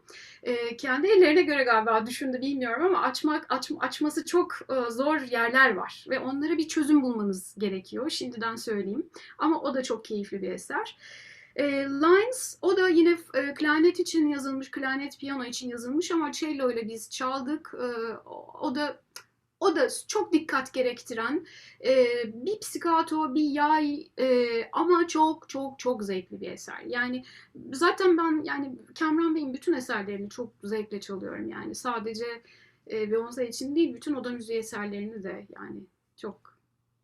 Kendi ellerine göre galiba düşündü bilmiyorum ama açması çok zor yerler var. Ve onlara bir çözüm bulmanız gerekiyor. Şimdiden söyleyeyim. Ama o da çok keyifli bir eser. Lines, o da yine klarnet için yazılmış, klarnet piyano için yazılmış ama cello ile biz çaldık. O da çok dikkat gerektiren bir pizzicato, bir yay ama çok çok çok zevkli bir eser. Yani zaten ben yani Kamran Bey'in bütün eserlerini çok zevkle çalıyorum yani. Sadece Beyoncé için değil, bütün oda müziği eserlerini de yani çok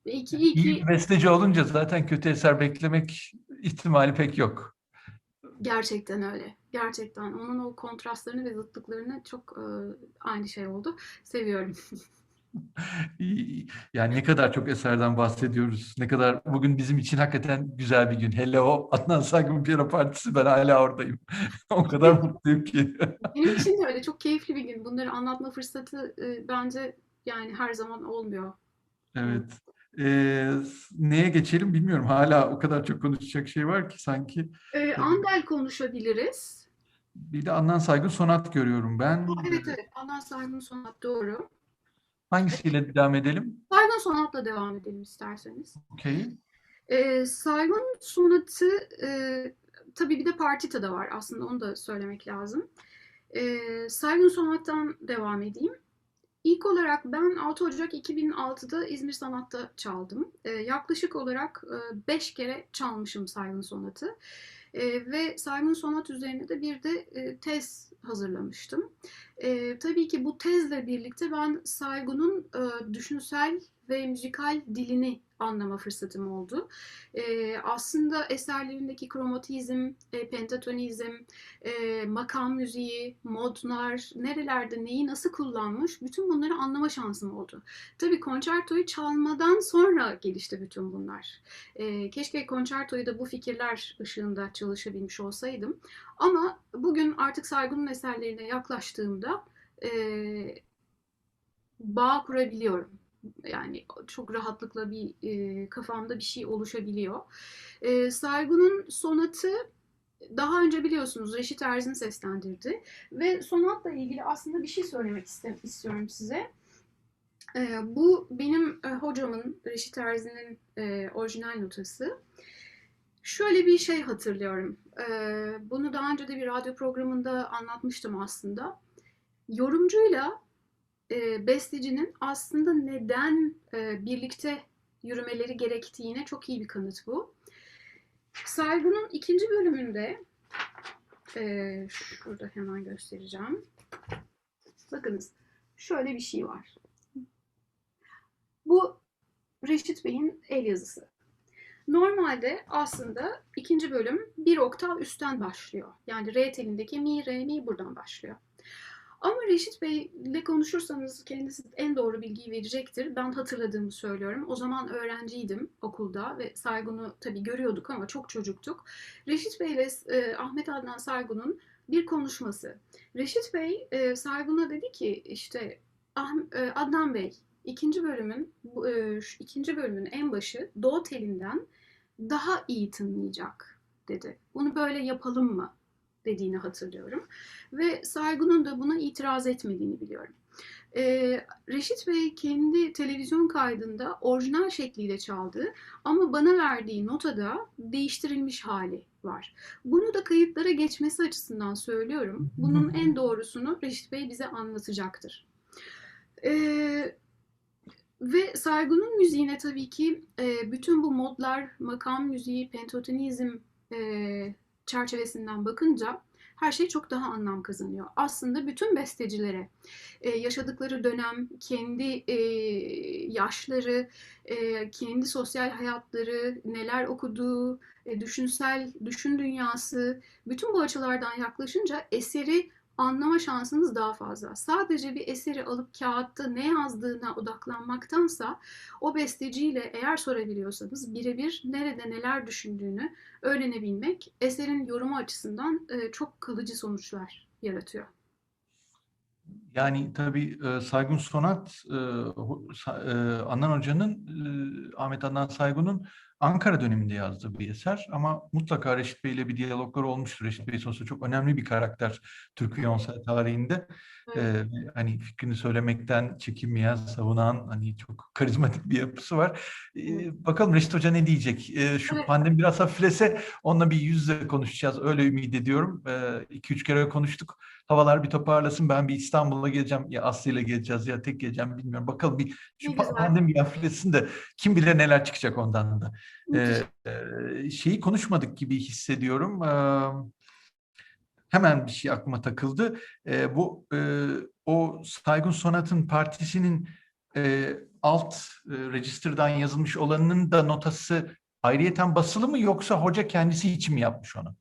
iyi İyi ki bir besteci olunca zaten kötü eser beklemek ihtimali pek yok. gerçekten öyle. Gerçekten. Onun o kontrastlarını ve zıtlıklarını çok aynı şey oldu. Seviyorum. Yani ne kadar çok eserden bahsediyoruz. Ne kadar bugün bizim için hakikaten güzel bir gün. Hele o Adnan Saygın Piyano Partisi, ben hala oradayım. O kadar mutluyum ki. Benim için de öyle. Çok keyifli bir gün. Bunları anlatma fırsatı bence yani her zaman olmuyor. Evet. Neye geçelim bilmiyorum. Hala o kadar çok konuşacak şey var ki sanki. Andel konuşabiliriz. Bir de Adnan Saygın Sonat görüyorum ben. Evet evet. Andan Sargun Sonat doğru. Hangisiyle devam edelim? Sargun Sonat'la devam edelim isterseniz. Okey. Sargun Sonat'ı tabii bir de partita da var aslında, onu da söylemek lazım. Saygun Sonat'tan devam edeyim. İlk olarak ben 6 Ocak 2006'da İzmir Sanat'ta çaldım. Yaklaşık olarak 5 kere çalmışım Saygun Sonat'ı. Ve Saygun Sonat üzerine de bir de tez hazırlamıştım. Tabii ki bu tezle birlikte ben Saygun'un düşünsel ve müzikal dilini anlama fırsatım oldu. Aslında eserlerindeki kromatizm, pentatonizm, makam müziği, modlar, nerelerde neyi nasıl kullanmış, bütün bunları anlama şansım oldu. Tabii konçertoyu çalmadan sonra gelişti bütün bunlar. Keşke konçertoyu da bu fikirler ışığında çalışabilmiş olsaydım. Ama bugün artık Saygun'un eserlerine yaklaştığımda e, bağ kurabiliyorum. Yani çok rahatlıkla bir kafamda bir şey oluşabiliyor. Saygun'un sonatı daha önce biliyorsunuz Reşit Erzin seslendirdi ve sonatla ilgili aslında bir şey söylemek istiyorum size. Bu benim hocamın Reşit Erzin'in orijinal notası. Şöyle bir şey hatırlıyorum. Bunu daha önce de bir radyo programında anlatmıştım aslında. Yorumcuyla bestecinin aslında neden birlikte yürümeleri gerektiğine çok iyi bir kanıt bu. Saygun'un ikinci bölümünde şurada hemen göstereceğim. Bakınız şöyle bir şey var. Bu Reşit Bey'in el yazısı. Normalde aslında ikinci bölüm bir oktav üstten başlıyor. Yani re telindeki mi, re, mi buradan başlıyor. Ama Reşit Bey'le konuşursanız kendisi en doğru bilgiyi verecektir. Ben hatırladığımı söylüyorum. O zaman öğrenciydim okulda ve Saygun'u tabii görüyorduk ama çok çocuktuk. Reşit Bey ile Ahmet Adnan Saygun'un bir konuşması. Reşit Bey Saygun'a dedi ki işte Adnan Bey ikinci bölümün en başı do telinden daha iyi tınlayacak dedi. Bunu böyle yapalım mı dediğini hatırlıyorum. Ve Saygun'un da buna itiraz etmediğini biliyorum. Reşit Bey kendi televizyon kaydında orijinal şekliyle çaldı ama bana verdiği notada değiştirilmiş hali var. Bunu da kayıtlara geçmesi açısından söylüyorum. Bunun en doğrusunu Reşit Bey bize anlatacaktır. Ve Saygun'un müziğine tabii ki bütün bu modlar, makam müziği, pentatonizm çerçevesinden bakınca her şey çok daha anlam kazanıyor. Aslında bütün bestecilere yaşadıkları dönem, kendi yaşları, kendi sosyal hayatları, neler okuduğu, düşün dünyası, bütün bu açılardan yaklaşınca eseri anlama şansınız daha fazla. Sadece bir eseri alıp kağıtta ne yazdığına odaklanmaktansa o besteciyle eğer sorabiliyorsanız birebir nerede neler düşündüğünü öğrenebilmek eserin yorumu açısından çok kalıcı sonuçlar yaratıyor. Yani tabii Saygun Sonat, Adnan Hoca'nın, Ahmet Adnan Saygun'un Ankara döneminde yazdığı bir eser. Ama mutlaka Reşit Bey ile bir diyaloglar olmuştur. Reşit Bey sonuçta çok önemli bir karakter Türk Viyonsel tarihinde. Evet. Hani fikrini söylemekten çekinmeyen, savunan, hani çok karizmatik bir yapısı var. Bakalım Reşit Hoca ne diyecek? Şu Evet. pandemi biraz hafiflese onunla bir yüz yüze konuşacağız. Öyle ümit ediyorum. 2-3 kere konuştuk. Havalar bir toparlasın. Ben bir İstanbul'a geleceğim. Ya Aslı ile geleceğiz ya tek geleceğim bilmiyorum. Bakalım bir Ne şu güzel. pandemi bir hafiflesin de kim bilir neler çıkacak ondan da. Müthiş. Şeyi konuşmadık gibi hissediyorum. Hemen bir şey aklıma takıldı. O Saygun Sonat'ın partisinin alt register'dan yazılmış olanının da notası ayrıyeten basılı mı yoksa hoca kendisi için mi yapmış onu?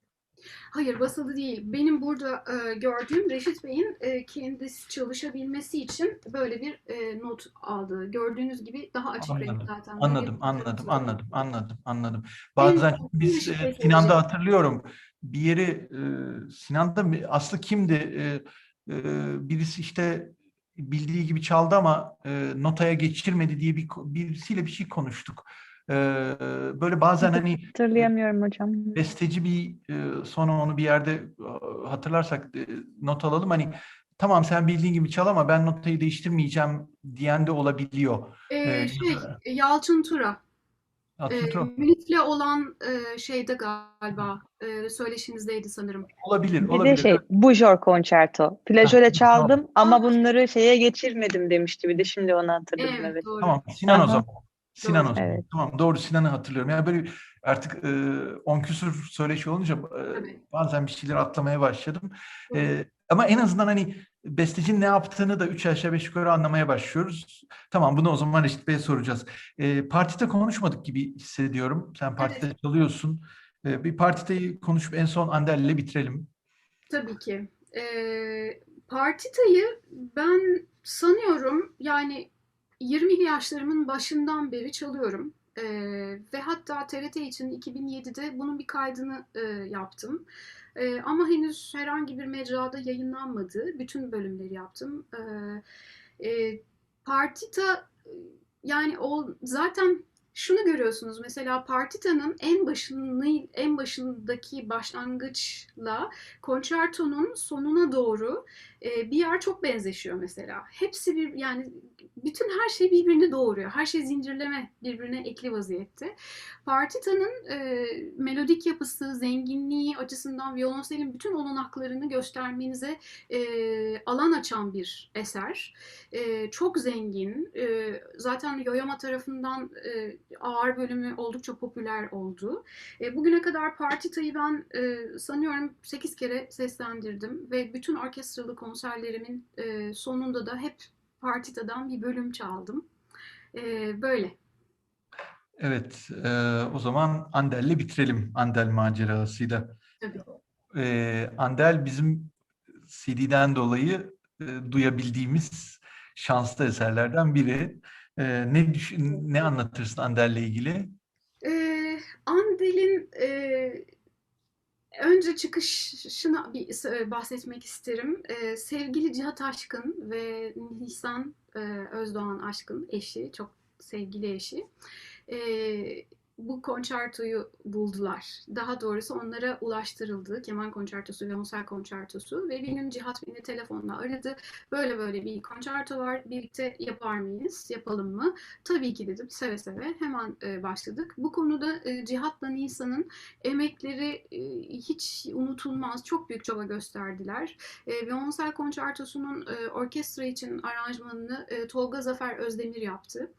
Hayır, basılı değil. Benim burada gördüğüm Reşit Bey'in kendisi çalışabilmesi için böyle bir not aldığı. Gördüğünüz gibi daha açık renk Anladım, zaten. Böyle anladım, yapınca anladım, basılı değil. anladım, anladım, anladım. En Bazen en biz Reşit Bey Sinan'da sevecek. hatırlıyorum bir yeri Sinan'da Aslı kimdi? Birisi işte bildiği gibi çaldı ama notaya geçirmedi diye birisiyle bir şey konuştuk. E, Böyle bazen hani Hatırlayamıyorum hocam. besteci sonra onu bir yerde hatırlarsak not alalım. Hani tamam sen bildiğin gibi çal ama ben notayı değiştirmeyeceğim diyen de olabiliyor. Ya da Yalçın Tura. Atentron. Münif'le olan şeyde galiba söyleşinizdeydi sanırım. Olabilir, Bir de olabilir. Bujor konçerto. Ha, Flajöle tamam, çaldım ama bunları şeye geçirmedim demişti. Bir de şimdi onu hatırladım, Evet, evet. doğru. tamam. Sinan o Aha, zaman. Sinan Doğru. o zaman. evet. Tamam, doğru, Sinan'ı hatırlıyorum. Yani böyle artık 10 küsur söyleşi olunca Evet. bazen bir şeyler atlamaya başladım. Doğru. Ama en azından hani bestecinin ne yaptığını da 3 aşağı 5 yukarı anlamaya başlıyoruz. Tamam, bunu o zaman Reşit Bey'e soracağız. Partide konuşmadık gibi hissediyorum. Sen partide Evet, çalıyorsun. Bir partiteyi konuşup en son Ander'le bitirelim. tabii ki. Partitayı ben sanıyorum yani 20'li yaşlarımın başından beri çalıyorum. Ve hatta TRT için 2007'de bunun bir kaydını yaptım. Ama henüz herhangi bir mecrada yayınlanmadı. Bütün bölümleri yaptım. Partita yani o zaten şunu görüyorsunuz mesela partitanın en başındaki başlangıçla konçertonun sonuna doğru bir yer çok benzeşiyor mesela. Hepsi bir yani bütün her şey birbirini doğuruyor. Her şey zincirleme birbirine ekli vaziyette. Partitanın melodik yapısı, zenginliği açısından violonselin bütün olanaklarını göstermenize alan açan bir eser. Çok zengin. Zaten Yoyama tarafından ağır bölümü oldukça popüler oldu. Bugüne kadar partitayı ben sanıyorum 8 kere seslendirdim ve bütün orkestralı konserlerimin sonunda da hep partitadan bir bölüm çaldım. Böyle. Evet, o zaman Ander'le bitirelim, Ander macerasıyla. Tabii. Ander bizim CD'den dolayı duyabildiğimiz şanslı eserlerden biri. Ne anlatırsın Ander'le ilgili? Andel'in önce çıkışına bir bahsetmek isterim. Sevgili Cihat Aşkın ve Nisan Özdoğan Aşkın eşi, çok sevgili eşi. Bu konçertoyu buldular. Daha doğrusu onlara ulaştırıldı. Keman konçertosu, violonsel konçertosu ve bir gün Cihat beni telefonla aradı. Böyle böyle bir konçerto var. Birlikte yapar mıyız? Yapalım mı? Tabii ki dedim. Seve seve. Hemen başladık. Bu konuda Cihat'la Nisan'ın emekleri hiç unutulmaz. Çok büyük çaba gösterdiler. Violonsel konçertosunun orkestra için aranjmanını Tolga Zafer Özdemir yaptı.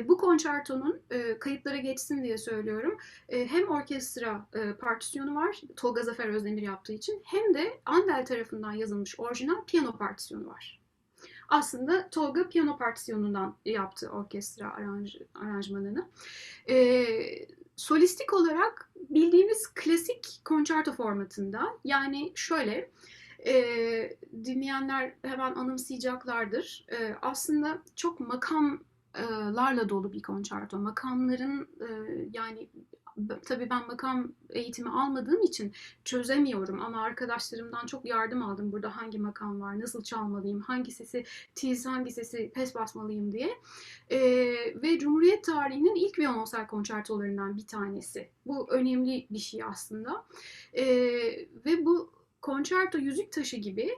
Bu konçertonun kayıtlara geçsin diye söylüyorum. Hem orkestra partisyonu var Tolga Zafer Özdemir yaptığı için hem de Andel tarafından yazılmış orijinal piyano partisyonu var. Aslında Tolga piyano partisyonundan yaptı orkestra aranjmanını. Solistik olarak bildiğimiz klasik konçerto formatında yani şöyle dinleyenler hemen anımsayacaklardır. Aslında çok makamlarla dolu bir konçerto. Makamların yani tabii ben makam eğitimi almadığım için çözemiyorum ama arkadaşlarımdan çok yardım aldım. Burada hangi makam var, nasıl çalmalıyım, hangi sesi tiz, hangi sesi pes basmalıyım diye. Ve Cumhuriyet tarihinin ilk violonsel konçertolarından bir tanesi. Bu önemli bir şey aslında. Ve bu konçerto yüzük taşı gibi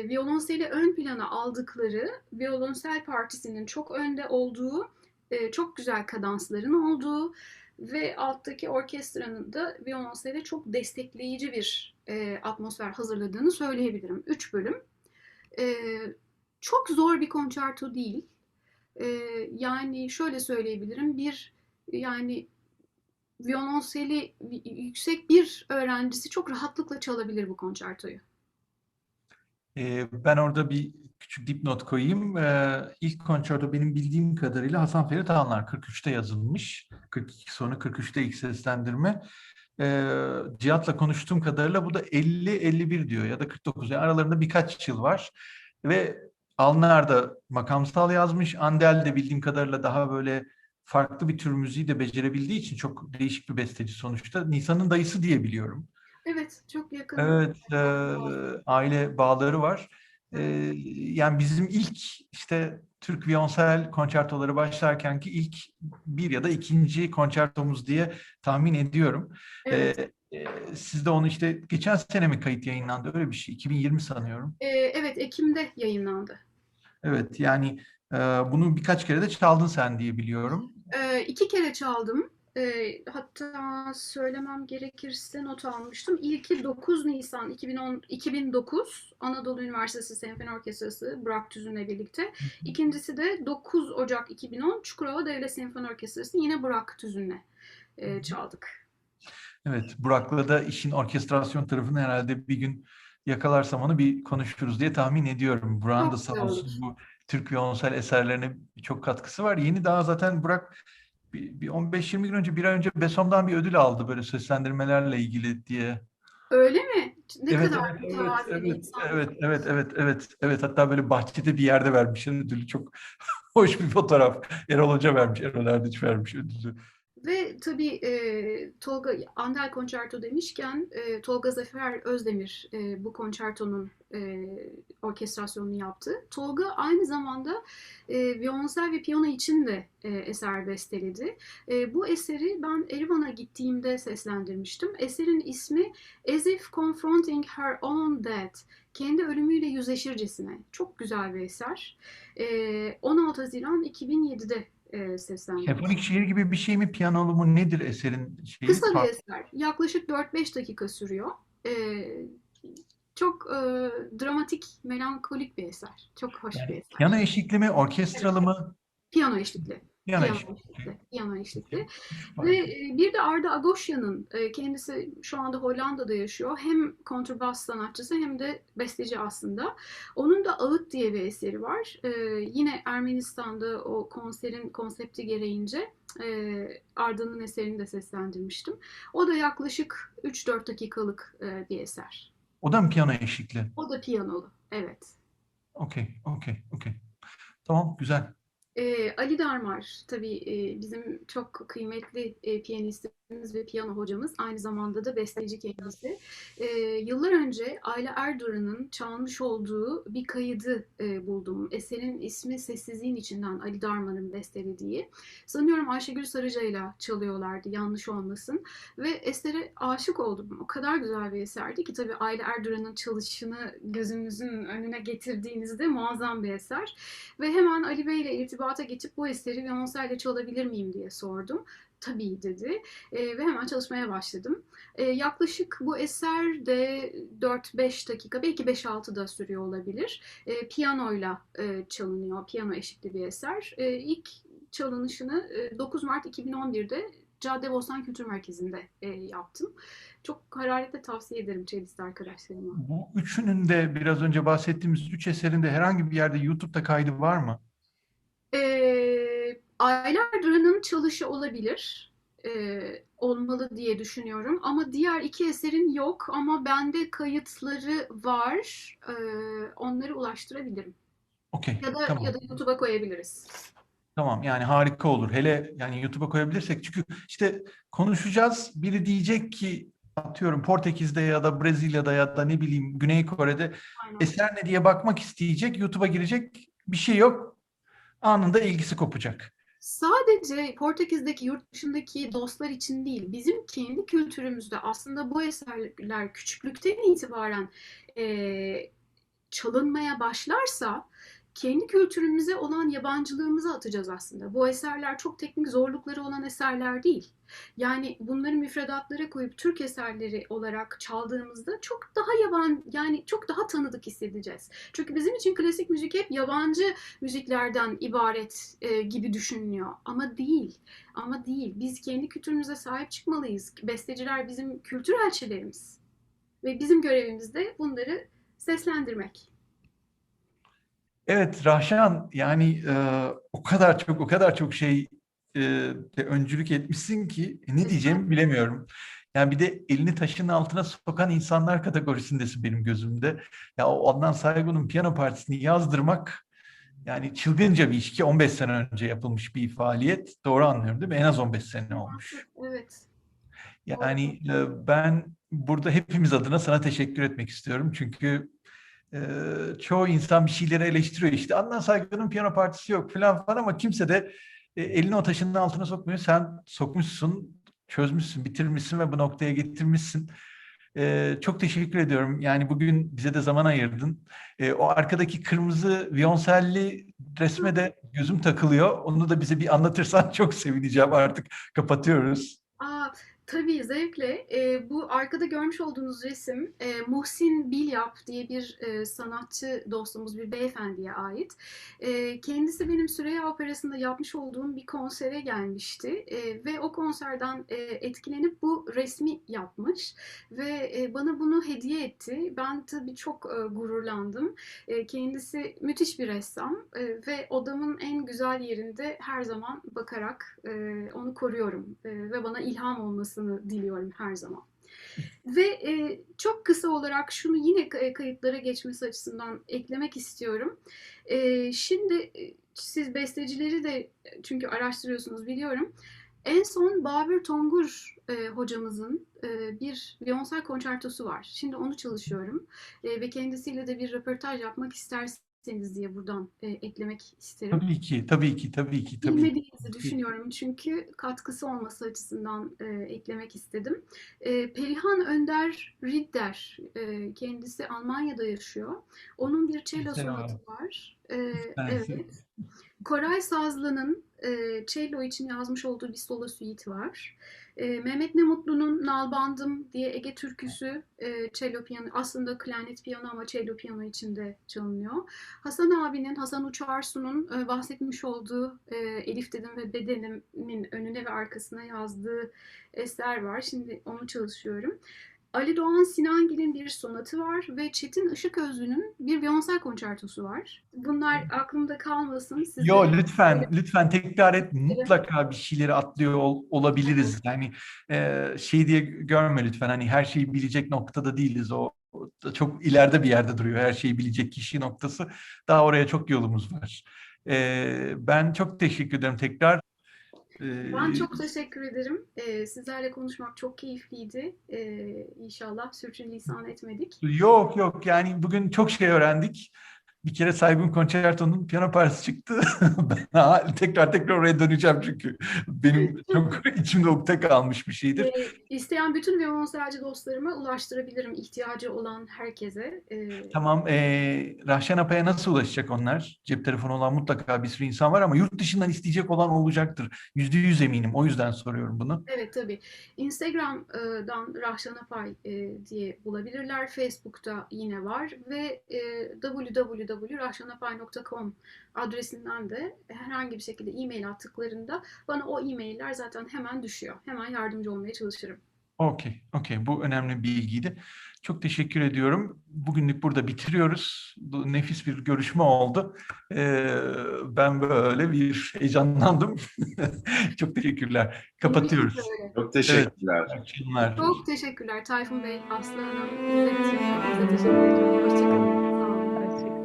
violonseli ön plana aldıkları, violonsel partisinin çok önde olduğu, çok güzel kadansların olduğu ve alttaki orkestranın da violonsele çok destekleyici bir atmosfer hazırladığını söyleyebilirim. 3 bölüm. E, Çok zor bir konçerto değil. Yani şöyle söyleyebilirim. Yani violonseli yüksek bir öğrencisi çok rahatlıkla çalabilir bu konçertoyu. Ben orada bir küçük dipnot koyayım. İlk konçerto benim bildiğim kadarıyla Hasan Ferit Ağanlar 43'te yazılmış. 42 sonu 43'te ilk seslendirme. Cihat'la konuştuğum kadarıyla bu da 50-51 diyor ya da 49. Yani aralarında birkaç yıl var. Ve Alnar da makamsal yazmış. Andel de bildiğim kadarıyla daha böyle farklı bir tür müziği de becerebildiği için çok değişik bir besteci sonuçta. Nisan'ın dayısı diye biliyorum. Evet, çok yakın. Evet, aile bağları var. Yani bizim ilk işte Türk viyonsel konçertoları başlarkenki ilk bir ya da ikinci konçertomuz diye tahmin ediyorum. Evet. Siz de onu işte geçen sene mi kayıt yayınlandı öyle bir şey? 2020 sanıyorum. Evet, Ekim'de yayınlandı. Evet, yani bunu birkaç kere de çaldın sen diye biliyorum. 2 kere çaldım. Hatta söylemem gerekirse not almıştım. İlki 9 Nisan 2009 Anadolu Üniversitesi Senfoni Orkestrası Burak Tüzün'le birlikte. İkincisi de 9 Ocak 2010 Çukurova Devlet Senfoni Orkestrası yine Burak Tüzün'le çaldık. Evet, Burak'la da işin orkestrasyon tarafını herhalde bir gün yakalarsam onu bir konuşuruz diye tahmin ediyorum. Burak'ın da Çok sağ güzel olur. olsun bu Türk viyolonsel eserlerine çok katkısı var. Yeni daha zaten Burak bir 15-20 gün önce, bir ay önce Besom'dan bir ödül aldı böyle seslendirmelerle ilgili diye. Öyle mi? Ne Evet, kadar evet, evet, mütevazi bir evet, insan. evet, evet, evet, evet, evet. Hatta böyle bahçede bir yerde vermişler ödülü. Çok hoş bir fotoğraf. Erol Hoca vermiş, Erol Erdinç vermiş ödülü. Ve tabii Tolga Andel Konçerto demişken Tolga Zafer Özdemir bu konçertonun orkestrasyonunu yaptı. Tolga aynı zamanda violonsel ve piyano için de eser besteledi. Bu eseri ben Erivan'a gittiğimde seslendirmiştim. Eserin ismi As If Confronting Her Own Death. Kendi ölümüyle yüzleşircesine. Çok güzel bir eser. 16 Haziran 2007'de seslendirdim. Senfonik şiir gibi bir şey mi, piyanolu mu, nedir eserin şeyi? Kısa bir eser. Yaklaşık 4-5 dakika sürüyor. Çok dramatik, melankolik bir eser. Çok hoş bir Yani eser. piyano eşlikli mi, Evet. orkestralı mı? Piyano eşlikli. Piyano Piyano eşlikli. eşlikli. Piyano eşlikli. Süper. Ve bir de Arda Agosya'nın kendisi şu anda Hollanda'da yaşıyor. Hem kontrbas sanatçısı hem de besteci aslında. Onun da Ağıt diye bir eseri var. Yine Ermenistan'da o konserin konsepti gereğince Arda'nın eserini de seslendirmiştim. O da yaklaşık 3-4 dakikalık bir eser. O da mı piyano eşlikli? O da piyanolu. Evet. Okey, okey, okey. Tamam, güzel. Ali Darmar tabii bizim çok kıymetli piyanistimiz ve piyano hocamız. Aynı zamanda da besteci kendisi. Yıllar önce Ayla Erduran'ın çalmış olduğu bir kaydı buldum. Eserin ismi Sessizliğin İçinden Ali Darmar'ın bestelediği. Sanıyorum Ayşegül Sarıca'yla çalıyorlardı, yanlış olmasın. Ve esere aşık oldum. O kadar güzel bir eserdi ki tabii Ayla Erduran'ın çalışını gözünüzün önüne getirdiğinizde muazzam bir eser. Ve hemen Ali Bey ile irtibata geçip bu eseri violonselle çalabilir miyim diye sordum. Tabii dedi ve hemen çalışmaya başladım. Yaklaşık bu eser de 4-5 dakika, belki 5-6 da sürüyor olabilir. Piyanoyla çalınıyor, piyano eşlikli bir eser. İlk çalınışını 9 Mart 2011'de Caddebostan Kültür Merkezi'nde yaptım. Çok hararetle tavsiye ederim cellist arkadaşlarıma. Bu üçünün de biraz önce bahsettiğimiz üç eserin de herhangi bir yerde YouTube'da kaydı var mı? Aylardır çalışı olabilir. Olmalı diye düşünüyorum. Ama diğer iki eserin yok. Ama bende kayıtları var. Onları ulaştırabilirim. Okey, Ya da tamam. ya da YouTube'a koyabiliriz. Tamam, yani harika olur. Hele yani YouTube'a koyabilirsek, çünkü işte konuşacağız. Biri diyecek ki, atıyorum Portekiz'de ya da Brezilya'da ya da ne bileyim Güney Kore'de Aynen. eser ne diye bakmak isteyecek. YouTube'a girecek, bir şey yok. Anında ilgisi kopacak. Sadece Portekiz'deki yurt dışındaki dostlar için değil, bizim kendi kültürümüzde aslında bu eserler küçüklükten itibaren çalınmaya başlarsa kendi kültürümüze olan yabancılığımızı atacağız aslında. Bu eserler çok teknik zorlukları olan eserler değil. Yani bunları müfredatlara koyup Türk eserleri olarak çaldığımızda çok daha yani çok daha tanıdık hissedeceğiz. Çünkü bizim için klasik müzik hep yabancı müziklerden ibaret gibi düşünülüyor. Ama değil. Ama değil. Biz kendi kültürümüze sahip çıkmalıyız. Besteciler bizim kültür elçilerimiz. Ve bizim görevimiz de bunları seslendirmek. Evet Rahşan, yani o kadar çok şey de öncülük etmişsin ki ne diyeceğimi bilemiyorum. Yani bir de elini taşın altına sokan insanlar kategorisindesin benim gözümde. Ya o Adnan Saygun'un piyano partisini yazdırmak yani çılgınca bir iş, ki 15 sene önce yapılmış bir faaliyet. Doğru anlıyorum değil mi? En az 15 sene olmuş. Evet. Yani ben burada hepimiz adına sana teşekkür etmek istiyorum. Çünkü çoğu insan bir şeyleri eleştiriyor. İşte Adnan Saygı'nın piyano partisi yok falan falan, ama kimse de elini o taşın altına sokmuyor. Sen sokmuşsun, çözmüşsün, bitirmişsin ve bu noktaya getirmişsin. Çok teşekkür ediyorum. Yani bugün bize de zaman ayırdın. O arkadaki kırmızı viyonselli resme de gözüm takılıyor. Onu da bize bir anlatırsan çok sevineceğim. Artık kapatıyoruz. Aa, tabii zevkle. Bu arkada görmüş olduğunuz resim Muhsin Bilyap diye bir sanatçı dostumuz, bir beyefendiye ait. Kendisi benim Süreyya Operası'nda yapmış olduğum bir konsere gelmişti. Ve o konserden etkilenip bu resmi yapmış ve bana bunu hediye etti. Ben tabii çok gururlandım. Kendisi müthiş bir ressam ve odamın en güzel yerinde her zaman bakarak onu koruyorum ve bana ilham olmasını diliyorum her zaman. Ve çok kısa olarak şunu yine kayıtlara geçmesi açısından eklemek istiyorum. Şimdi siz bestecileri de çünkü araştırıyorsunuz biliyorum. En son Babür Tongur hocamızın bir viyonsel konçertosu var. Şimdi onu çalışıyorum ve kendisiyle de bir röportaj yapmak isterseniz diye buradan eklemek isterim. Tabii ki, tabii ki, tabii ki, tabii ki. Bilmediğinizi düşünüyorum çünkü katkısı olması açısından eklemek istedim. Perihan Önder Ridder, kendisi Almanya'da yaşıyor. Onun bir cello Güzel sonatı abi. var. Bensin. Evet. Koray Sazlı'nın cello için yazmış olduğu bir solo suite var. Mehmet Nemutlu'nun Nalbandım diye Ege türküsü cello piyano, aslında klarnet piyano ama cello piyano içinde çalınıyor. Hasan abinin, Hasan Uçarsu'nun bahsetmiş olduğu Elif Dedim ve Bedenimin önüne ve arkasına yazdığı eser var. Şimdi onu çalışıyorum. Ali Doğan Sinangil'in bir sonatı var ve Çetin Işıközlü'nün bir viyonsel konçertosu var. Bunlar aklımda kalmasın. Yo, Sizlere lütfen tekrar et. Mutlaka bir şeyleri atlıyor olabiliriz. Yani şey diye görme lütfen. Hani her şeyi bilecek noktada değiliz. O da çok ileride bir yerde duruyor. Her şeyi bilecek kişi noktası. Daha oraya çok yolumuz var. Ben çok teşekkür ederim tekrar. Ben çok teşekkür ederim. Sizlerle konuşmak çok keyifliydi. İnşallah sürçülisan etmedik. Yok yani bugün çok şey öğrendik. Bir kere Saygın Concerto'nun piyano parçası çıktı. Ben tekrar oraya döneceğim çünkü benim çok içimde ukde kalmış bir şeydir. İsteyen bütün violonselci dostlarıma ulaştırabilirim ihtiyacı olan herkese. Tamam, Rahşan Apa'ya nasıl ulaşacak onlar? Cep telefonu olan mutlaka bir sürü insan var ama yurt dışından isteyecek olan olacaktır. %100 eminim. O yüzden soruyorum bunu. Evet tabii. Instagram'dan Rahşan Apay diye bulabilirler. Facebook'ta yine var ve www.rahşanapay.com adresinden de herhangi bir şekilde e-mail attıklarında bana o e-mailler zaten hemen düşüyor. Hemen yardımcı olmaya çalışırım. Okey. Bu önemli bir bilgiydi. Çok teşekkür ediyorum. Bugünlük burada bitiriyoruz. Bu nefis bir görüşme oldu. Ben böyle bir heyecanlandım. Çok teşekkürler. Kapatıyoruz. Böyle. Çok teşekkürler. Evet, akşamlar. Çok teşekkürler Tayfun Bey, Aslı Hanım, İzzet. Size teşekkür ederim. Hoşçakalın. Sağ olun. Hoşçakalın.